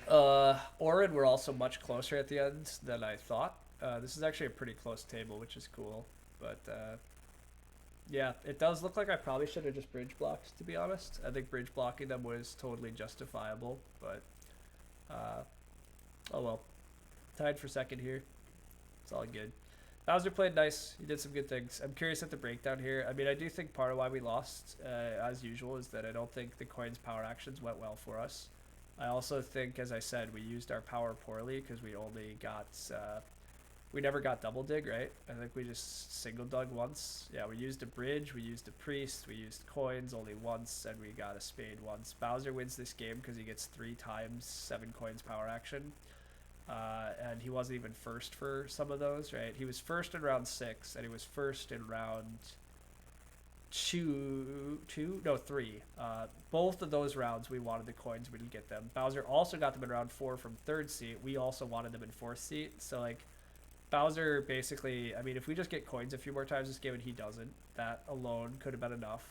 Orin were also much closer at the end than I thought. This is actually a pretty close table, which is cool. But yeah, it does look like I probably should have just bridge blocked, to be honest. I think bridge blocking them was totally justifiable, but uh, oh well. Tied for second here. It's all good. Bowser played nice. He did some good things. I'm curious at the breakdown here. I mean, I do think part of why we lost, as usual, is that I don't think the coin's power actions went well for us. I also think, as I said, we used our power poorly because we only got, we never got double dig, right? I think we just single dug once. Yeah, we used a bridge, we used a priest, we used coins only once, and we got a spade once. Bowser wins this game because he gets 3 times 7 coins power action. And he wasn't even first for some of those, right? He was first in round 6, and he was first in round 3. Both of those rounds we wanted the coins, we didn't get them. Bowser also got them in round 4 from 3rd seat. We also wanted them in 4th seat. So, like, Bowser basically, I mean, if we just get coins a few more times this game and he doesn't, that alone could have been enough.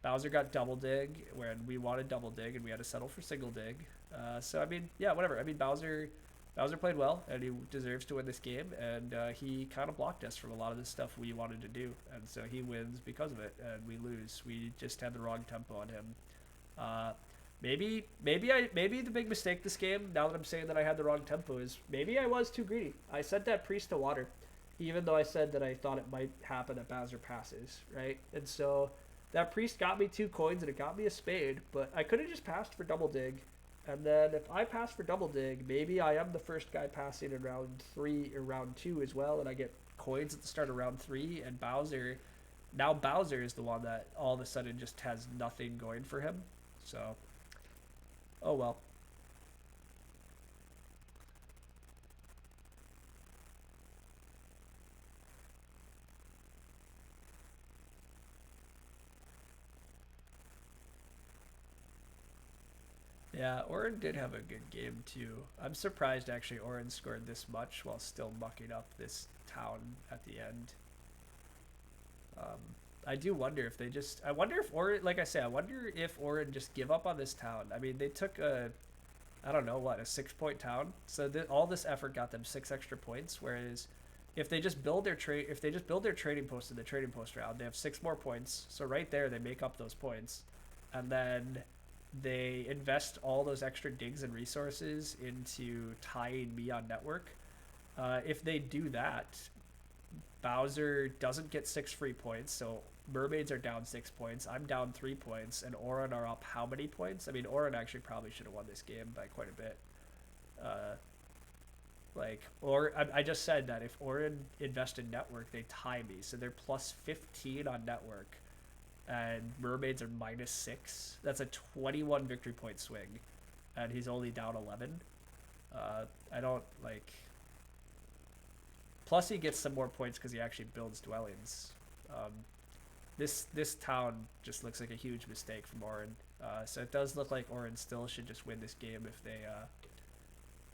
Bowser got double dig when we wanted double dig, and we had to settle for single dig. So, I mean, yeah, whatever. I mean, Bowser played well, and he deserves to win this game, and he kind of blocked us from a lot of the stuff we wanted to do, and so he wins because of it, and we lose. We just had the wrong tempo on him. Maybe the big mistake this game, now that I'm saying that I had the wrong tempo, is maybe I was too greedy. I sent that priest to water, even though I said that I thought it might happen at Bowser passes, right? And so that priest got me 2 coins, and it got me a spade, but I could have just passed for double dig. And then if I pass for double dig, maybe I am the first guy passing in round 3 or round 2 as well, and I get coins at the start of round 3, and Bowser is the one that all of a sudden just has nothing going for him. So, oh well. Yeah, Oren did have a good game too. I'm surprised actually Oren scored this much while still mucking up this town at the end. Um, I do wonder if they just. I wonder if Oren, like I say, I wonder if Oren just give up on this town. I mean, they took a, I don't know what, a 6-point town. So all this effort got them 6 extra points. Whereas, if they just build their trading post in the trading post round, they have 6 more points. So right there, they make up those points, and then they invest all those extra digs and resources into tying me on network. If they do that, Bowser doesn't get 6 free points, so mermaids are down 6 points. I'm down 3 points, and Orin are up how many points? I mean, Orin actually probably should have won this game by quite a bit. I just said that if Orin invest in network, they tie me, so they're plus 15 on network, and mermaids are minus 6. That's a 21 victory point swing, and he's only down 11. I don't like. Plus, he gets some more points because he actually builds dwellings. This town just looks like a huge mistake from Orin. So it does look like Orin still should just win this game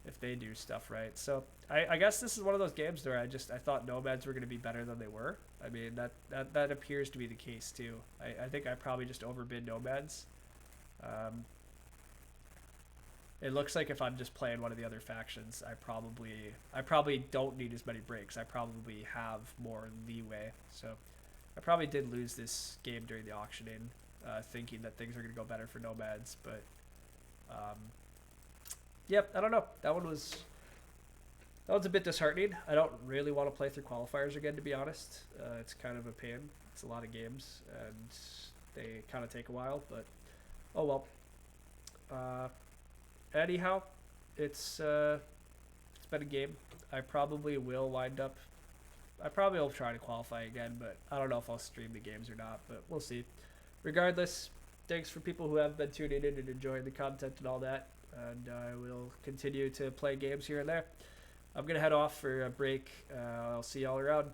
if they do stuff right. So I guess this is one of those games where I thought nomads were going to be better than they were. I mean that appears to be the case too. I think I probably just overbid nomads. It looks like if I'm just playing one of the other factions, I probably don't need as many breaks. I probably have more leeway. So I probably did lose this game during the auctioning, thinking that things are going to go better for nomads. But yep, I don't know. That one's a bit disheartening. I don't really want to play through qualifiers again, to be honest. It's kind of a pain. It's a lot of games, and they kind of take a while. But oh well. Anyhow, it's been a game. I probably will try to qualify again, but I don't know if I'll stream the games or not, but we'll see. Regardless, thanks for people who have been tuning in and enjoying the content and all that, and I will continue to play games here and there. I'm going to head off for a break. I'll see y'all around.